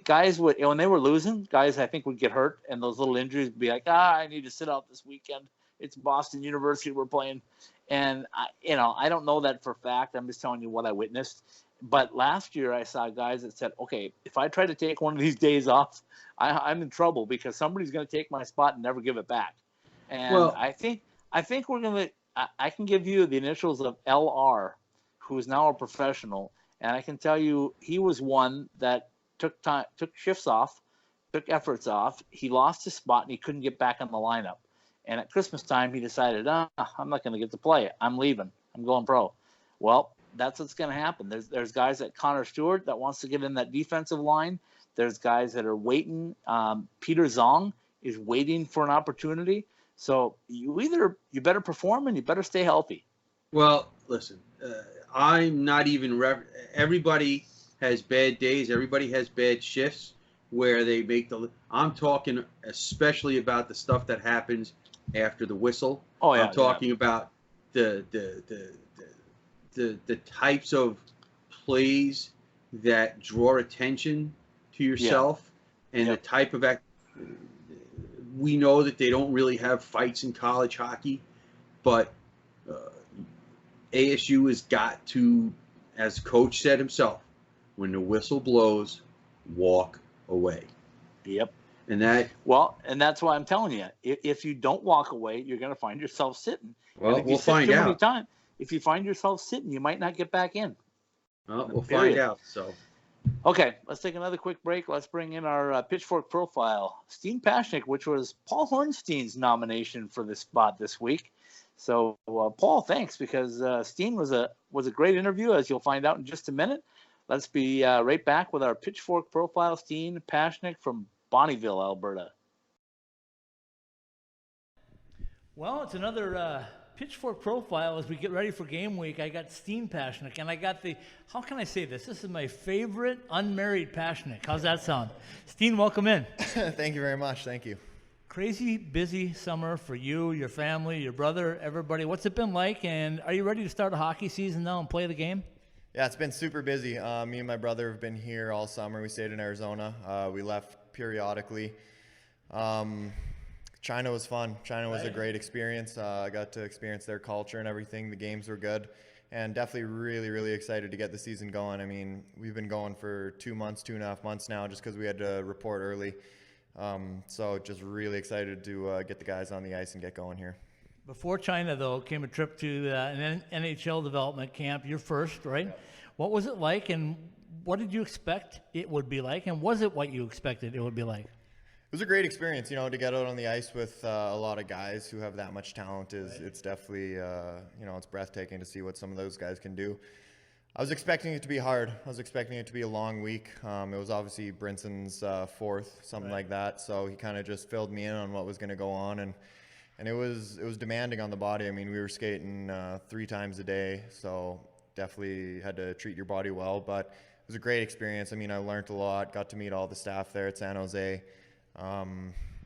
[SPEAKER 2] guys would, when they were losing, guys I think would get hurt, and those little injuries would be like, I need to sit out this weekend. It's Boston University we're playing. And, I don't know that for a fact. I'm just telling you what I witnessed. But last year I saw guys that said, okay, if I try to take one of these days off, I'm in trouble because somebody's going to take my spot and never give it back. And I think we're going to – I can give you the initials of LR, who is now a professional, and I can tell you he was one that took shifts off, took efforts off. He lost his spot, and he couldn't get back on the lineup. And at Christmas time, he decided, I'm not going to get to play. I'm leaving. I'm going pro. Well, that's what's going to happen. There's guys like Connor Stewart that wants to get in that defensive line. There's guys that are waiting. Peter Zong is waiting for an opportunity. So you better perform and you better stay healthy.
[SPEAKER 3] Well, listen, I'm not even everybody has bad days. Everybody has bad shifts where they make I'm talking especially about the stuff that happens after the whistle.
[SPEAKER 2] Oh yeah.
[SPEAKER 3] I'm talking about the types of plays that draw attention to yourself and the type of we know that they don't really have fights in college hockey, but ASU has got to, as coach said himself, when the whistle blows, walk away.
[SPEAKER 2] Yep.
[SPEAKER 3] And
[SPEAKER 2] that's why I'm telling you, if you don't walk away, you're going to find yourself sitting.
[SPEAKER 3] Well, we'll find out.
[SPEAKER 2] If you find yourself sitting, you might not get back in.
[SPEAKER 3] Well, we'll find out. So,
[SPEAKER 2] okay, let's take another quick break. Let's bring in our Pitchfork profile, Steenn Pasichnuk, which was Paul Hornstein's nomination for this spot this week. So, Paul, thanks, because Steenn was a great interview, as you'll find out in just a minute. Let's be right back with our Pitchfork profile, Steenn Pasichnuk from Bonnyville, Alberta.
[SPEAKER 4] Well, it's another Pitchfork profile as we get ready for game week. I got Steenn Pasichnuk, and I got how can I say this? This is my favorite unmarried Pasichnuk. How's that sound? Steenn, welcome in.
[SPEAKER 6] Thank you very much. Thank you.
[SPEAKER 4] Crazy busy summer for you, your family, your brother, everybody. What's it been like, and are you ready to start a hockey season now and play the game?
[SPEAKER 6] Yeah, it's been super busy. Me and my brother have been here all summer. We stayed in Arizona. We left periodically. China was fun. China was a great experience. I got to experience their culture and everything. The games were good, and definitely really, really excited to get the season going. I mean, we've been going for 2.5 months now just because we had to report early. So just really excited to get the guys on the ice and get going here.
[SPEAKER 4] Before China, though, came a trip to an NHL development camp, your first, right?
[SPEAKER 6] Yep.
[SPEAKER 4] What was it like, and what did you expect it would be like, and was it what you expected it would be like?
[SPEAKER 6] It was a great experience, to get out on the ice with a lot of guys who have that much talent. It's definitely, it's breathtaking to see what some of those guys can do. I was expecting it to be hard. I was expecting it to be a long week. It was obviously Brinson's fourth, something like that. So he kind of just filled me in on what was going to go on, and it was demanding on the body. I mean, we were skating 3 times a day, so definitely had to treat your body well. But it was a great experience. I mean, I learned a lot. Got to meet all the staff there at San Jose.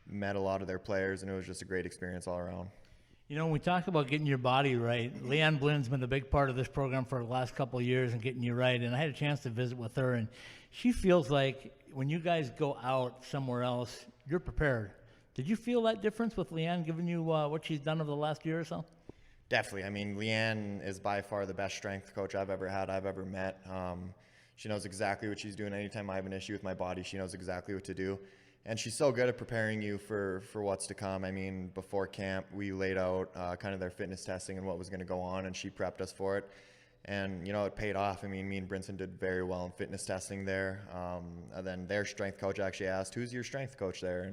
[SPEAKER 6] Met a lot of their players, and it was just a great experience all around.
[SPEAKER 4] When we talk about getting your body right, Leanne Blynn's been a big part of this program for the last couple of years and getting you right. And I had a chance to visit with her, and she feels like when you guys go out somewhere else, you're prepared. Did you feel that difference with Leanne giving you what she's done over the last year or so?
[SPEAKER 6] Definitely. I mean, Leanne is by far the best strength coach I've ever met. She knows exactly what she's doing. Anytime I have an issue with my body, she knows exactly what to do. And she's so good at preparing you for what's to come. I mean, before camp, we laid out kind of their fitness testing and what was going to go on, and she prepped us for it. And, it paid off. I mean, me and Brinson did very well in fitness testing there. And then their strength coach actually asked, "Who's your strength coach there?"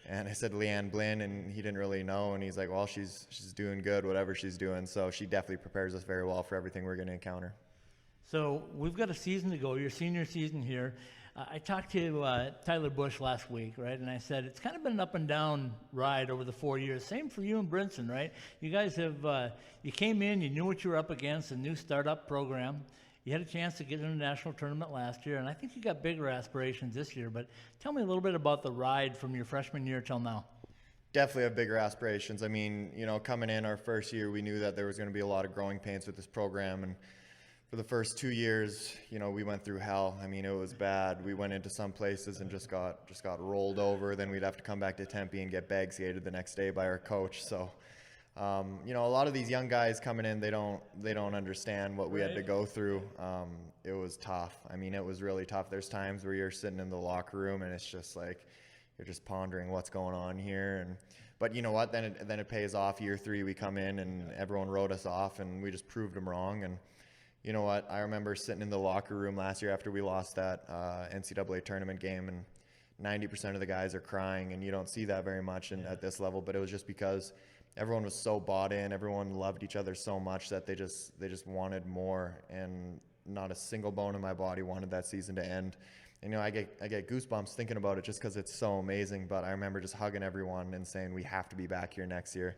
[SPEAKER 6] And I said, "Leanne Blinn," and he didn't really know. And he's like, "Well, she's doing good, whatever she's doing." So she definitely prepares us very well for everything we're going to encounter.
[SPEAKER 4] So we've got a season to go, your senior season here. I talked to Tyler Bush last week, right? And I said, it's kind of been an up and down ride over the 4 years. Same for you and Brinson, right? You guys have, you came in, you knew what you were up against, a new startup program. You had a chance to get in a national tournament last year, and I think you got bigger aspirations this year. But tell me a little bit about the ride from your freshman year till now.
[SPEAKER 6] Definitely have bigger aspirations. I mean, coming in our first year, we knew that there was going to be a lot of growing pains with this program, and for the first 2 years, we went through hell. I mean, it was bad. We went into some places and just got rolled over. Then we'd have to come back to Tempe and get bag skated the next day by our coach. So, a lot of these young guys coming in, they don't understand what we had to go through. It was tough. I mean, it was really tough. There's times where you're sitting in the locker room and it's just like you're just pondering what's going on here. But you know what? Then it pays off. Year 3, we come in and everyone wrote us off, and we just proved them wrong. And you know what? I remember sitting in the locker room last year after we lost that NCAA tournament game, and 90% of the guys are crying, and you don't see that very much at this level. But it was just because everyone was so bought in, everyone loved each other so much that they just wanted more, and not a single bone in my body wanted that season to end. And, I get goosebumps thinking about it just because it's so amazing. But I remember just hugging everyone and saying, we have to be back here next year.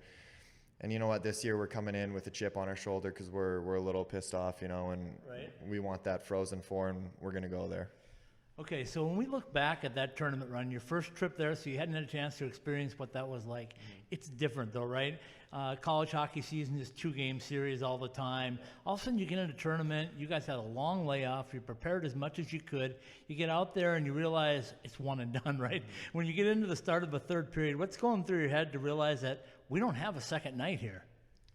[SPEAKER 6] And you know what? This year we're coming in with a chip on our shoulder because we're a little pissed off, and we want that Frozen Four, and we're going to go there.
[SPEAKER 4] Okay, so when we look back at that tournament run, your first trip there, so you hadn't had a chance to experience what that was like. It's different though, right? College hockey season is 2-game series all the time. All of a sudden you get into a tournament, you guys had a long layoff, you prepared as much as you could. You get out there and you realize it's one and done, right? When you get into the start of the third period, what's going through your head to realize that we don't have a second night here?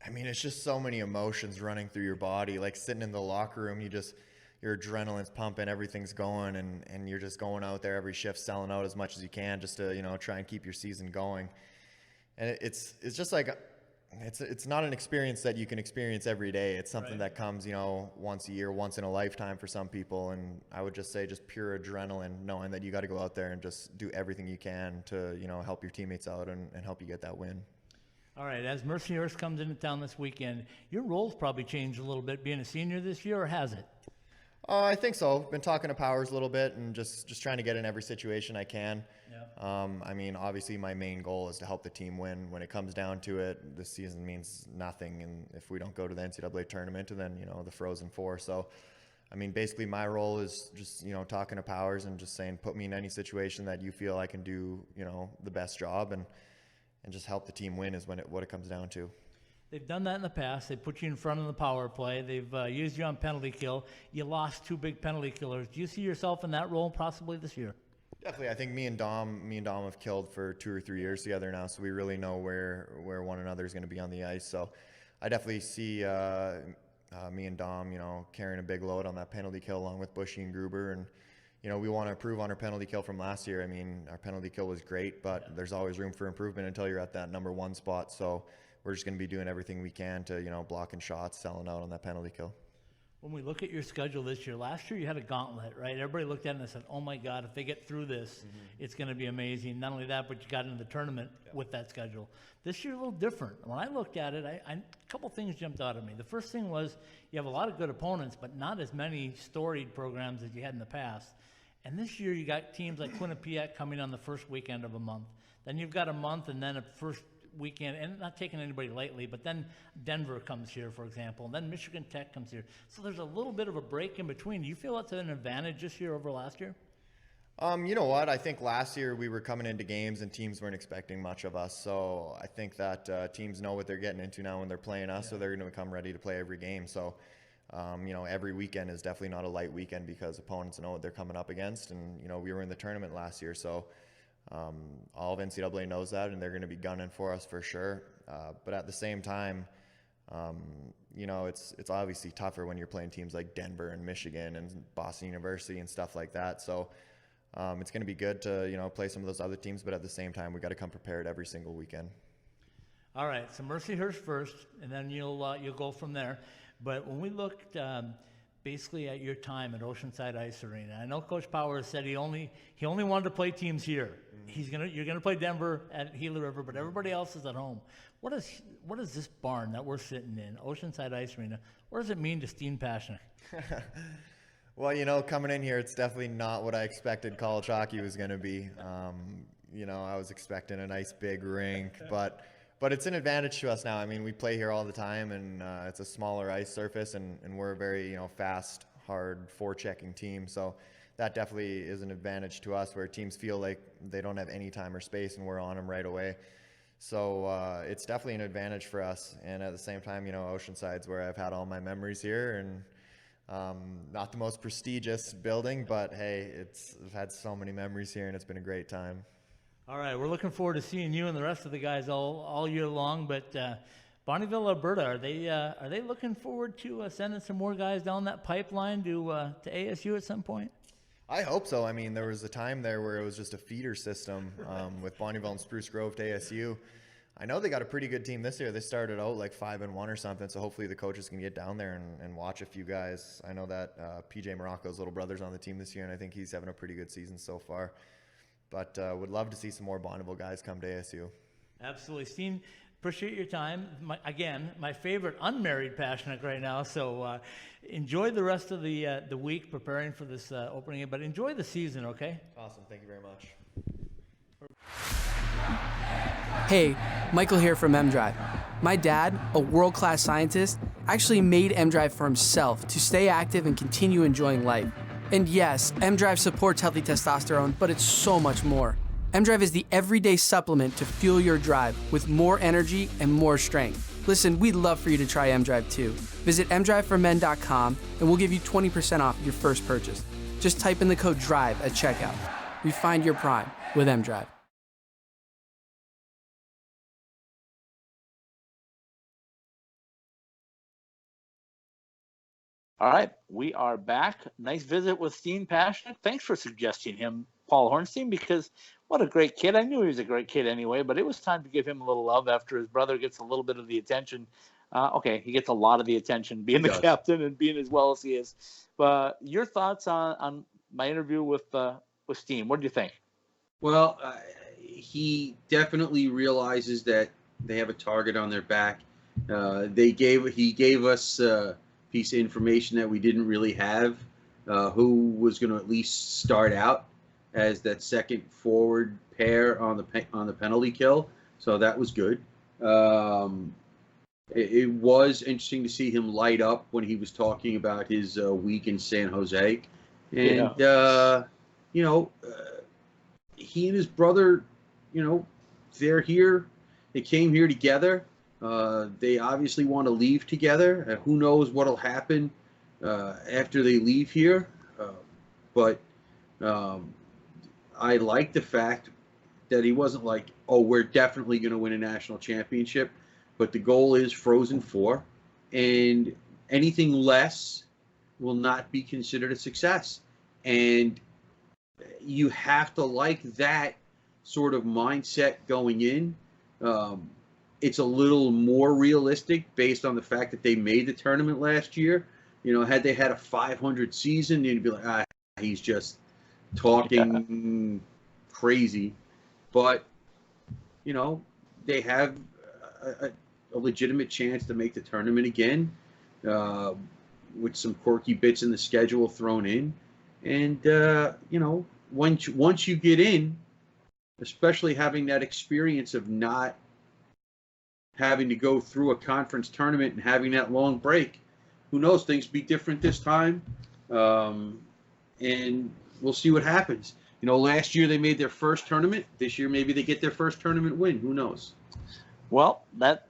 [SPEAKER 6] I mean, it's just so many emotions running through your body. Like sitting in the locker room, your adrenaline's pumping, everything's going, and you're just going out there every shift, selling out as much as you can just to try and keep your season going. And it's just like it's not an experience that you can experience every day. It's something that comes once a year, once in a lifetime for some people. And I would just say just pure adrenaline, knowing that you got to go out there and just do everything you can to help your teammates out and help you get that win.
[SPEAKER 4] All right, as Mercyhurst comes into town this weekend, your role's probably changed a little bit being a senior this year, or has it?
[SPEAKER 6] I think so. Been talking to Powers a little bit and just trying to get in every situation I can.
[SPEAKER 4] Yeah.
[SPEAKER 6] I mean, obviously my main goal is to help the team win. When it comes down to it, this season means nothing, and if we don't go to the NCAA tournament, and then the Frozen Four. So, I mean, basically my role is just talking to Powers and just saying, put me in any situation that you feel I can do the best job, and just help the team win is what it comes down to.
[SPEAKER 4] They've done that in the past. They put you in front of the power play. They've used you on penalty kill. You lost 2 big penalty killers. Do you see yourself in that role possibly this year?
[SPEAKER 6] Definitely. I think me and Dom have killed for 2 or 3 years together now, so we really know where one another is going to be on the ice. So I definitely see me and Dom, carrying a big load on that penalty kill along with Bushy and Gruber, and we want to improve on our penalty kill from last year. I mean, our penalty kill was great, but there's always room for improvement until you're at that number 1 spot. So we're just going to be doing everything we can to, blocking shots, selling out on that penalty kill.
[SPEAKER 4] When we look at your schedule this year, last year you had a gauntlet, right? Everybody looked at it and said, oh my God, if they get through this, it's going to be amazing. Not only that, but you got into the tournament with that schedule. This year a little different. When I looked at it, a couple things jumped out at me. The first thing was you have a lot of good opponents, but not as many storied programs as you had in the past. And this year you got teams like Quinnipiac coming on the first weekend of a month. Then you've got a month and then a first weekend, and not taking anybody lightly, but then Denver comes here, for example, and then Michigan Tech comes here. So there's a little bit of a break in between. Do you feel that's an advantage this year over last year?
[SPEAKER 6] You know what? I think last year we were coming into games and teams weren't expecting much of us. So I think that teams know what they're getting into now when they're playing us, so they're going to come ready to play every game. So, every weekend is definitely not a light weekend because opponents know what they're coming up against. And, we were in the tournament last year, so all of NCAA knows that, and they're going to be gunning for us for sure. But at the same time, it's obviously tougher when you're playing teams like Denver and Michigan and Boston University and stuff like that. So it's going to be good to play some of those other teams, but at the same time, we got to come prepared every single weekend. All
[SPEAKER 4] right, so Mercyhurst first, and then you'll go from there. But when we looked basically at your time at Oceanside Ice Arena, I know Coach Powers said he only wanted to play teams here. You're gonna play Denver at Gila River, but everybody else is at home. What is this barn that we're sitting in, Oceanside Ice Arena? What does it mean to Steenn Pasichnuk?
[SPEAKER 6] Well, coming in here, it's definitely not what I expected college hockey was going to be. I was expecting a nice big rink, but it's an advantage to us now. I mean, we play here all the time, and it's a smaller ice surface, and we're a very, fast, hard, forechecking team. So that definitely is an advantage to us, where teams feel like they don't have any time or space, and we're on them right away. So it's definitely an advantage for us. And at the same time, Oceanside's where I've had all my memories here, and not the most prestigious building, but hey, I've had so many memories here, and it's been a great time.
[SPEAKER 4] All right, we're looking forward to seeing you and the rest of the guys all year long. But Bonnyville, Alberta, are they looking forward to sending some more guys down that pipeline to ASU at some point?
[SPEAKER 6] I hope so. I mean, there was a time there where it was just a feeder system with Bonnyville and Spruce Grove to ASU. I know they got a pretty good team this year. They started out like 5-1 or something, so hopefully the coaches can get down there and watch a few guys. I know that PJ Morocco's little brother's on the team this year, and I think he's having a pretty good season so far. But would love to see some more Bonnyville guys come to ASU.
[SPEAKER 4] Absolutely. Steenn, appreciate your time. My favorite unmarried Pasichnuk right now, so enjoy the rest of the week preparing for this opening, but enjoy the season, okay?
[SPEAKER 6] Awesome. Thank you very much.
[SPEAKER 7] Hey, Michael here from M-Drive. My dad, a world-class scientist, actually made M-Drive for himself to stay active and continue enjoying life. And yes, M-Drive supports healthy testosterone, but it's so much more. M-Drive is the everyday supplement to fuel your drive with more energy and more strength. Listen, we'd love for you to try M-Drive too. Visit mdriveformen.com and we'll give you 20% off your first purchase. Just type in the code DRIVE at checkout. Refine your prime with M-Drive.
[SPEAKER 2] All right, we are back. Nice visit with Steenn Pasichnuk. Thanks for suggesting him, Paul Hornstein, because what a great kid. I knew he was a great kid anyway, but it was time to give him a little love after his brother gets a little bit of the attention. Okay, he gets a lot of the attention being the captain and being as well as he is. But your thoughts on my interview with Steenn? What do you think?
[SPEAKER 3] Well, he definitely realizes that they have a target on their back. He gave us piece of information that we didn't really have, who was going to at least start out as that second forward pair on the penalty kill. So that was good. It was interesting to see him light up when he was talking about his week in San Jose. And, he and his brother, they're here. They came here together. They obviously want to leave together. Who knows what'll happen after they leave here? But I like the fact that he wasn't like, "Oh, we're definitely going to win a national championship," but the goal is Frozen Four, and anything less will not be considered a success. And you have to like that sort of mindset going in. It's a little more realistic based on the fact that they made the tournament last year. Had they had a 500 season, you'd be like, he's just talking crazy. But, they have a legitimate chance to make the tournament again, with some quirky bits in the schedule thrown in. And, once you get in, especially having that experience of not having to go through a conference tournament and having that long break, who knows, things be different this time. And we'll see what happens. Last year they made their first tournament. This year maybe they get their first tournament win. Who knows?
[SPEAKER 2] Well, that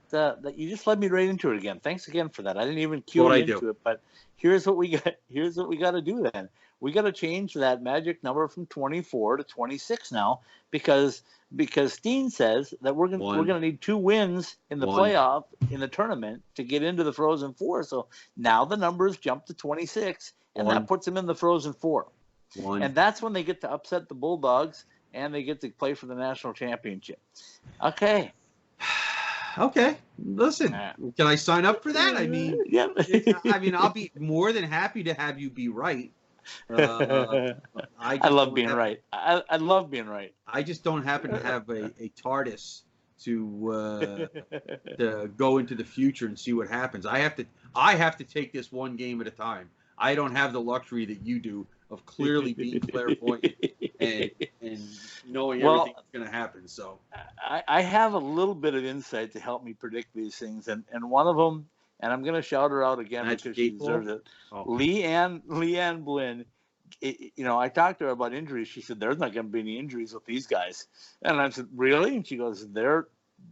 [SPEAKER 2] you just led me right into it again. Thanks again for that. I didn't even cue into it, but here's what we got. Here's what we got to do then. We got to change that magic number from 24 to 26 now, because Steenn says that we're gonna need 2 wins in the playoff in the tournament to get into the Frozen Four. So now the numbers jump to 26, and that puts them in the Frozen Four. And that's when they get to upset the Bulldogs and they get to play for the national championship. Okay.
[SPEAKER 3] Okay. Listen, can I sign up for that? I mean,
[SPEAKER 2] yeah.
[SPEAKER 3] I'll be more than happy to have you be right.
[SPEAKER 2] I love being right. I love being right.
[SPEAKER 3] I just don't happen to have a TARDIS to go into the future and see what happens. I have to take this one game at a time. I don't have the luxury that you do of clearly being clairvoyant and knowing everything that's going to happen. So
[SPEAKER 2] I have a little bit of insight to help me predict these things, and one of them, and I'm going to shout her out again because she deserves it. Oh. Leanne Blinn. I talked to her about injuries. She said there's not going to be any injuries with these guys, and I said really, and she goes they're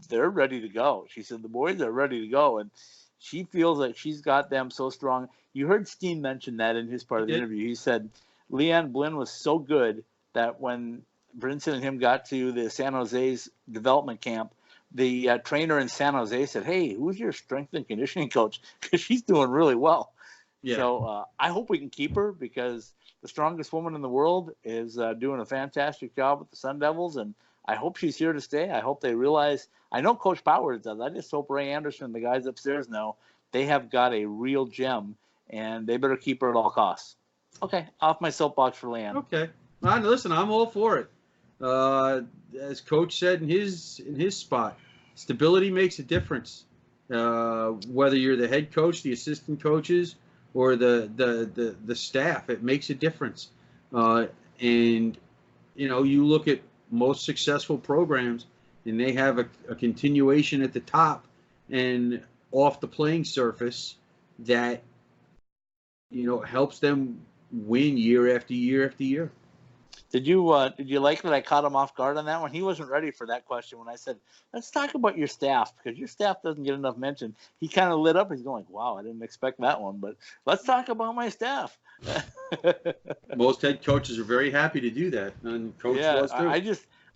[SPEAKER 2] ready to go. She said the boys are ready to go, and she feels like she's got them so strong. You heard Steenn mention that in his part of the interview. He said Leanne Blinn was so good that when Brinson and him got to the San Jose's development camp, the trainer in San Jose said, "Hey, who's your strength and conditioning coach? Because she's doing really well." Yeah. So I hope we can keep her, because the strongest woman in the world is doing a fantastic job with the Sun Devils, and I hope she's here to stay. I hope they realize. I know Coach Powers does. I just hope Ray Anderson and the guys upstairs know they have got a real gem, and they better keep her at all costs. Okay, off my soapbox for Leanne.
[SPEAKER 3] Okay, listen, I'm all for it. As Coach said in his spot, stability makes a difference. Whether you're the head coach, the assistant coaches, or the staff, it makes a difference. And you look at most successful programs, and they have a continuation at the top and off the playing surface that helps them win year after year after year.
[SPEAKER 2] Did you like that I caught him off guard on that one? He wasn't ready for that question when I said, let's talk about your staff, because your staff doesn't get enough mention. He kind of lit up. He's going, wow, I didn't expect that one, but let's talk about my staff.
[SPEAKER 3] Most head coaches are very happy to do that, and Coach was too.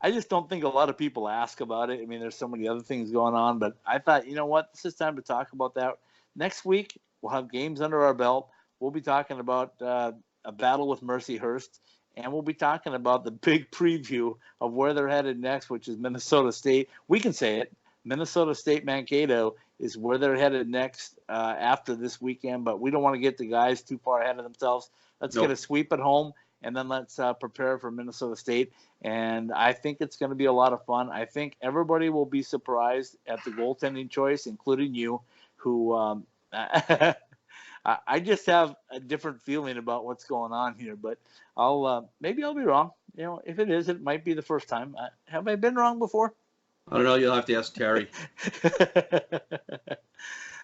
[SPEAKER 2] I just don't think a lot of people ask about it. I mean, there's so many other things going on, but I thought, you know what, this is time to talk about that. Next week, we'll have games under our belt. We'll be talking about a battle with Mercyhurst, and we'll be talking about the big preview of where they're headed next, which is Minnesota State. We can say it. Minnesota State Mankato is where they're headed next after this weekend, but we don't want to get the guys too far ahead of themselves. Let's get a sweep at home, and then let's prepare for Minnesota State. And I think it's going to be a lot of fun. I think everybody will be surprised at the goaltending choice, including you, who I just have a different feeling about what's going on here. But maybe I'll be wrong. If it is, it might be the first time. Have I been wrong before?
[SPEAKER 3] I don't know. You'll have to ask Terry.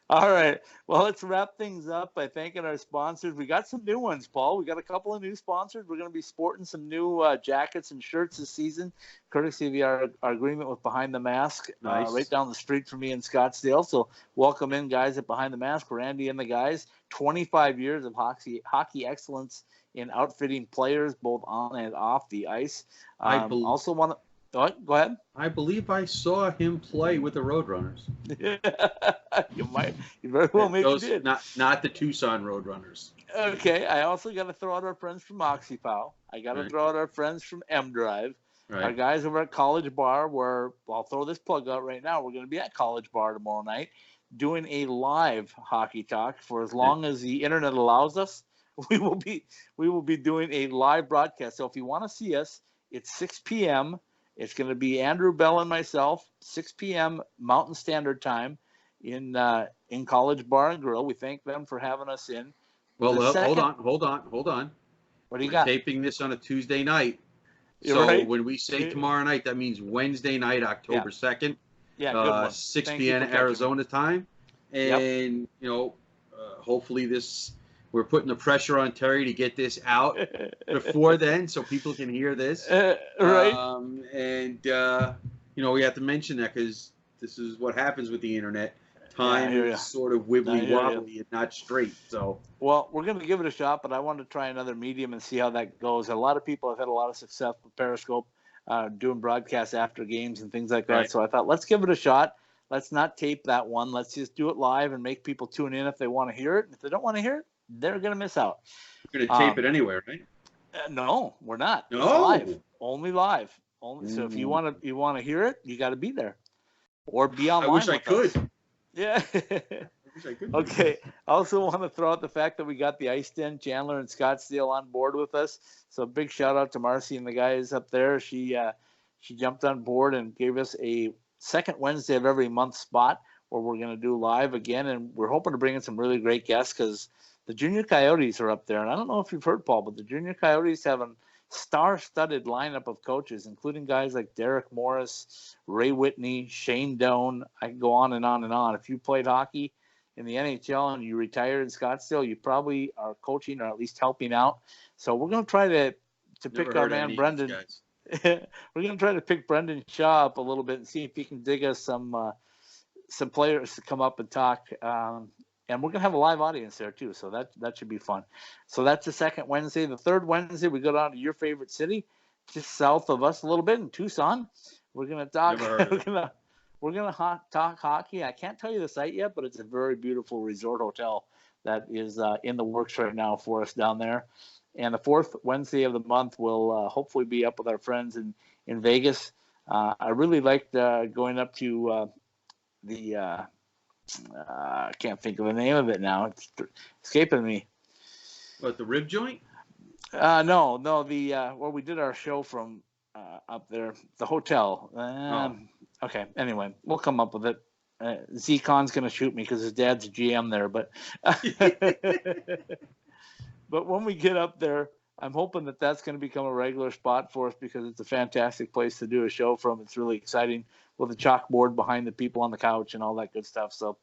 [SPEAKER 2] All right. Well, let's wrap things up by thanking our sponsors. We got some new ones, Paul. We got a couple of new sponsors. We're going to be sporting some new jackets and shirts this season, courtesy of our agreement with Behind the Mask, right down the street from me in Scottsdale. So welcome in, guys, at Behind the Mask. Randy and the guys, 25 years of hockey excellence in outfitting players, both on and off the ice. Also want to... Go ahead.
[SPEAKER 3] I believe I saw him play with the Roadrunners.
[SPEAKER 2] You very well maybe
[SPEAKER 3] those,
[SPEAKER 2] did.
[SPEAKER 3] Not the Tucson Roadrunners.
[SPEAKER 2] Okay, I also got to throw out our friends from OxyPow. I got to
[SPEAKER 3] Right.
[SPEAKER 2] throw out our friends from M Drive. Our
[SPEAKER 3] Right.
[SPEAKER 2] guys over at College Bar, where I'll throw this plug out right now. We're going to be at College Bar tomorrow night doing a live hockey talk for as long as the internet allows us. We will be doing a live broadcast. So if you want to see us, it's 6 p.m. It's going to be Andrew Bell and myself, 6 p.m. Mountain Standard Time in College Bar and Grill. We thank them for having us in.
[SPEAKER 3] Well,
[SPEAKER 2] The second-
[SPEAKER 3] hold on.
[SPEAKER 2] What do you
[SPEAKER 3] We're
[SPEAKER 2] got?
[SPEAKER 3] taping this on a Tuesday night.
[SPEAKER 2] You're
[SPEAKER 3] So
[SPEAKER 2] right.
[SPEAKER 3] when we say tomorrow night, that means Wednesday night, October 2nd,
[SPEAKER 2] Yeah, good one.
[SPEAKER 3] 6
[SPEAKER 2] Thank you
[SPEAKER 3] p.m.
[SPEAKER 2] for catching me.
[SPEAKER 3] Arizona time. And, hopefully we're putting the pressure on Terry to get this out before then so people can hear this.
[SPEAKER 2] Right.
[SPEAKER 3] We have to mention that because this is what happens with the internet. Time
[SPEAKER 2] hear ya.
[SPEAKER 3] is sort of
[SPEAKER 2] I hear
[SPEAKER 3] wibbly
[SPEAKER 2] ya.
[SPEAKER 3] wobbly and not straight. So
[SPEAKER 2] Well, we're going to give it a shot, but I want to try another medium and see how that goes. A lot of people have had a lot of success with Periscope, doing broadcasts after games and things like that.
[SPEAKER 3] Right.
[SPEAKER 2] So I thought, let's give it a shot. Let's not tape that one. Let's just do it live and make people tune in if they want to hear it. If they don't want to hear it, they're going to miss out.
[SPEAKER 3] we're going to tape it anyway, right?
[SPEAKER 2] No, we're not. It's
[SPEAKER 3] No.
[SPEAKER 2] live. Only live. So if you want to hear it, you got to be there or be online.
[SPEAKER 3] I wish I
[SPEAKER 2] with
[SPEAKER 3] could.
[SPEAKER 2] us. Yeah.
[SPEAKER 3] I wish I could.
[SPEAKER 2] Okay. I also want to throw out the fact that we got the Ice Den, Chandler and Scottsdale on board with us. So big shout out to Marcy and the guys up there. She jumped on board and gave us a second Wednesday of every month spot where we're going to do live again. And we're hoping to bring in some really great guests because the Junior Coyotes are up there. And I don't know if you've heard, Paul, but the Junior Coyotes have a star-studded lineup of coaches, including guys like Derek Morris, Ray Whitney, Shane Doan. I can go on and on and on. If you played hockey in the NHL and you retired in Scottsdale, you probably are coaching or at least helping out. So we're going to try to
[SPEAKER 3] Never
[SPEAKER 2] pick our
[SPEAKER 3] heard of
[SPEAKER 2] man
[SPEAKER 3] any of these
[SPEAKER 2] Brendan.
[SPEAKER 3] guys.
[SPEAKER 2] We're going to try to pick Brendan Shaw up a little bit and see if he can dig us some players to come up and talk. And we're going to have a live audience there too, so that should be fun. So that's the second Wednesday. The third Wednesday, we go down to your favorite city, just south of us a little bit in Tucson. We're going to talk.
[SPEAKER 3] Never heard of it.
[SPEAKER 2] We're going to talk hockey. I can't tell you the site yet, but it's a very beautiful resort hotel that is in the works right now for us down there. And the fourth Wednesday of the month, we'll hopefully be up with our friends in Vegas. I really liked going up to I can't think of the name of it now. It's escaping me.
[SPEAKER 3] What, the rib joint?
[SPEAKER 2] No, where we did our show from up there, the hotel. Okay, anyway, we'll come up with it. Z-Con's going to shoot me because his dad's a GM there, but but when we get up there, I'm hoping that that's going to become a regular spot for us because it's a fantastic place to do a show from. It's really exciting with a chalkboard behind the people on the couch and all that good stuff. So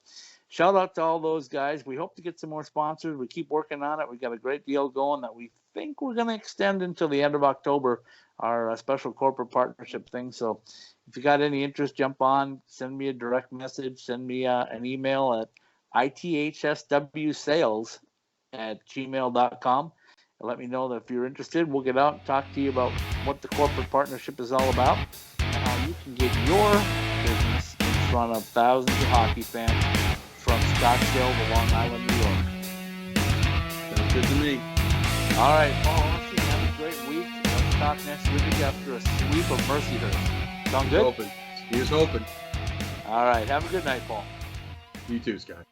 [SPEAKER 2] shout out to all those guys. We hope to get some more sponsors. We keep working on it. We got a great deal going that we think we're going to extend until the end of October, our special corporate partnership thing. So if you got any interest, jump on, send me a direct message, send me an email at ithswsales@gmail.com. And let me know that if you're interested, we'll get out and talk to you about what the corporate partnership is all about and how you can get your business in front of thousands of hockey fans from Scottsdale to Long Island, New York.
[SPEAKER 3] Sounds good to me.
[SPEAKER 2] All right, Paul, honestly, have a great week. Let's talk next week after a sweep of Mercyhurst. Sound good?
[SPEAKER 3] Here's hoping.
[SPEAKER 2] All right, have a good night, Paul.
[SPEAKER 3] You too, Scott.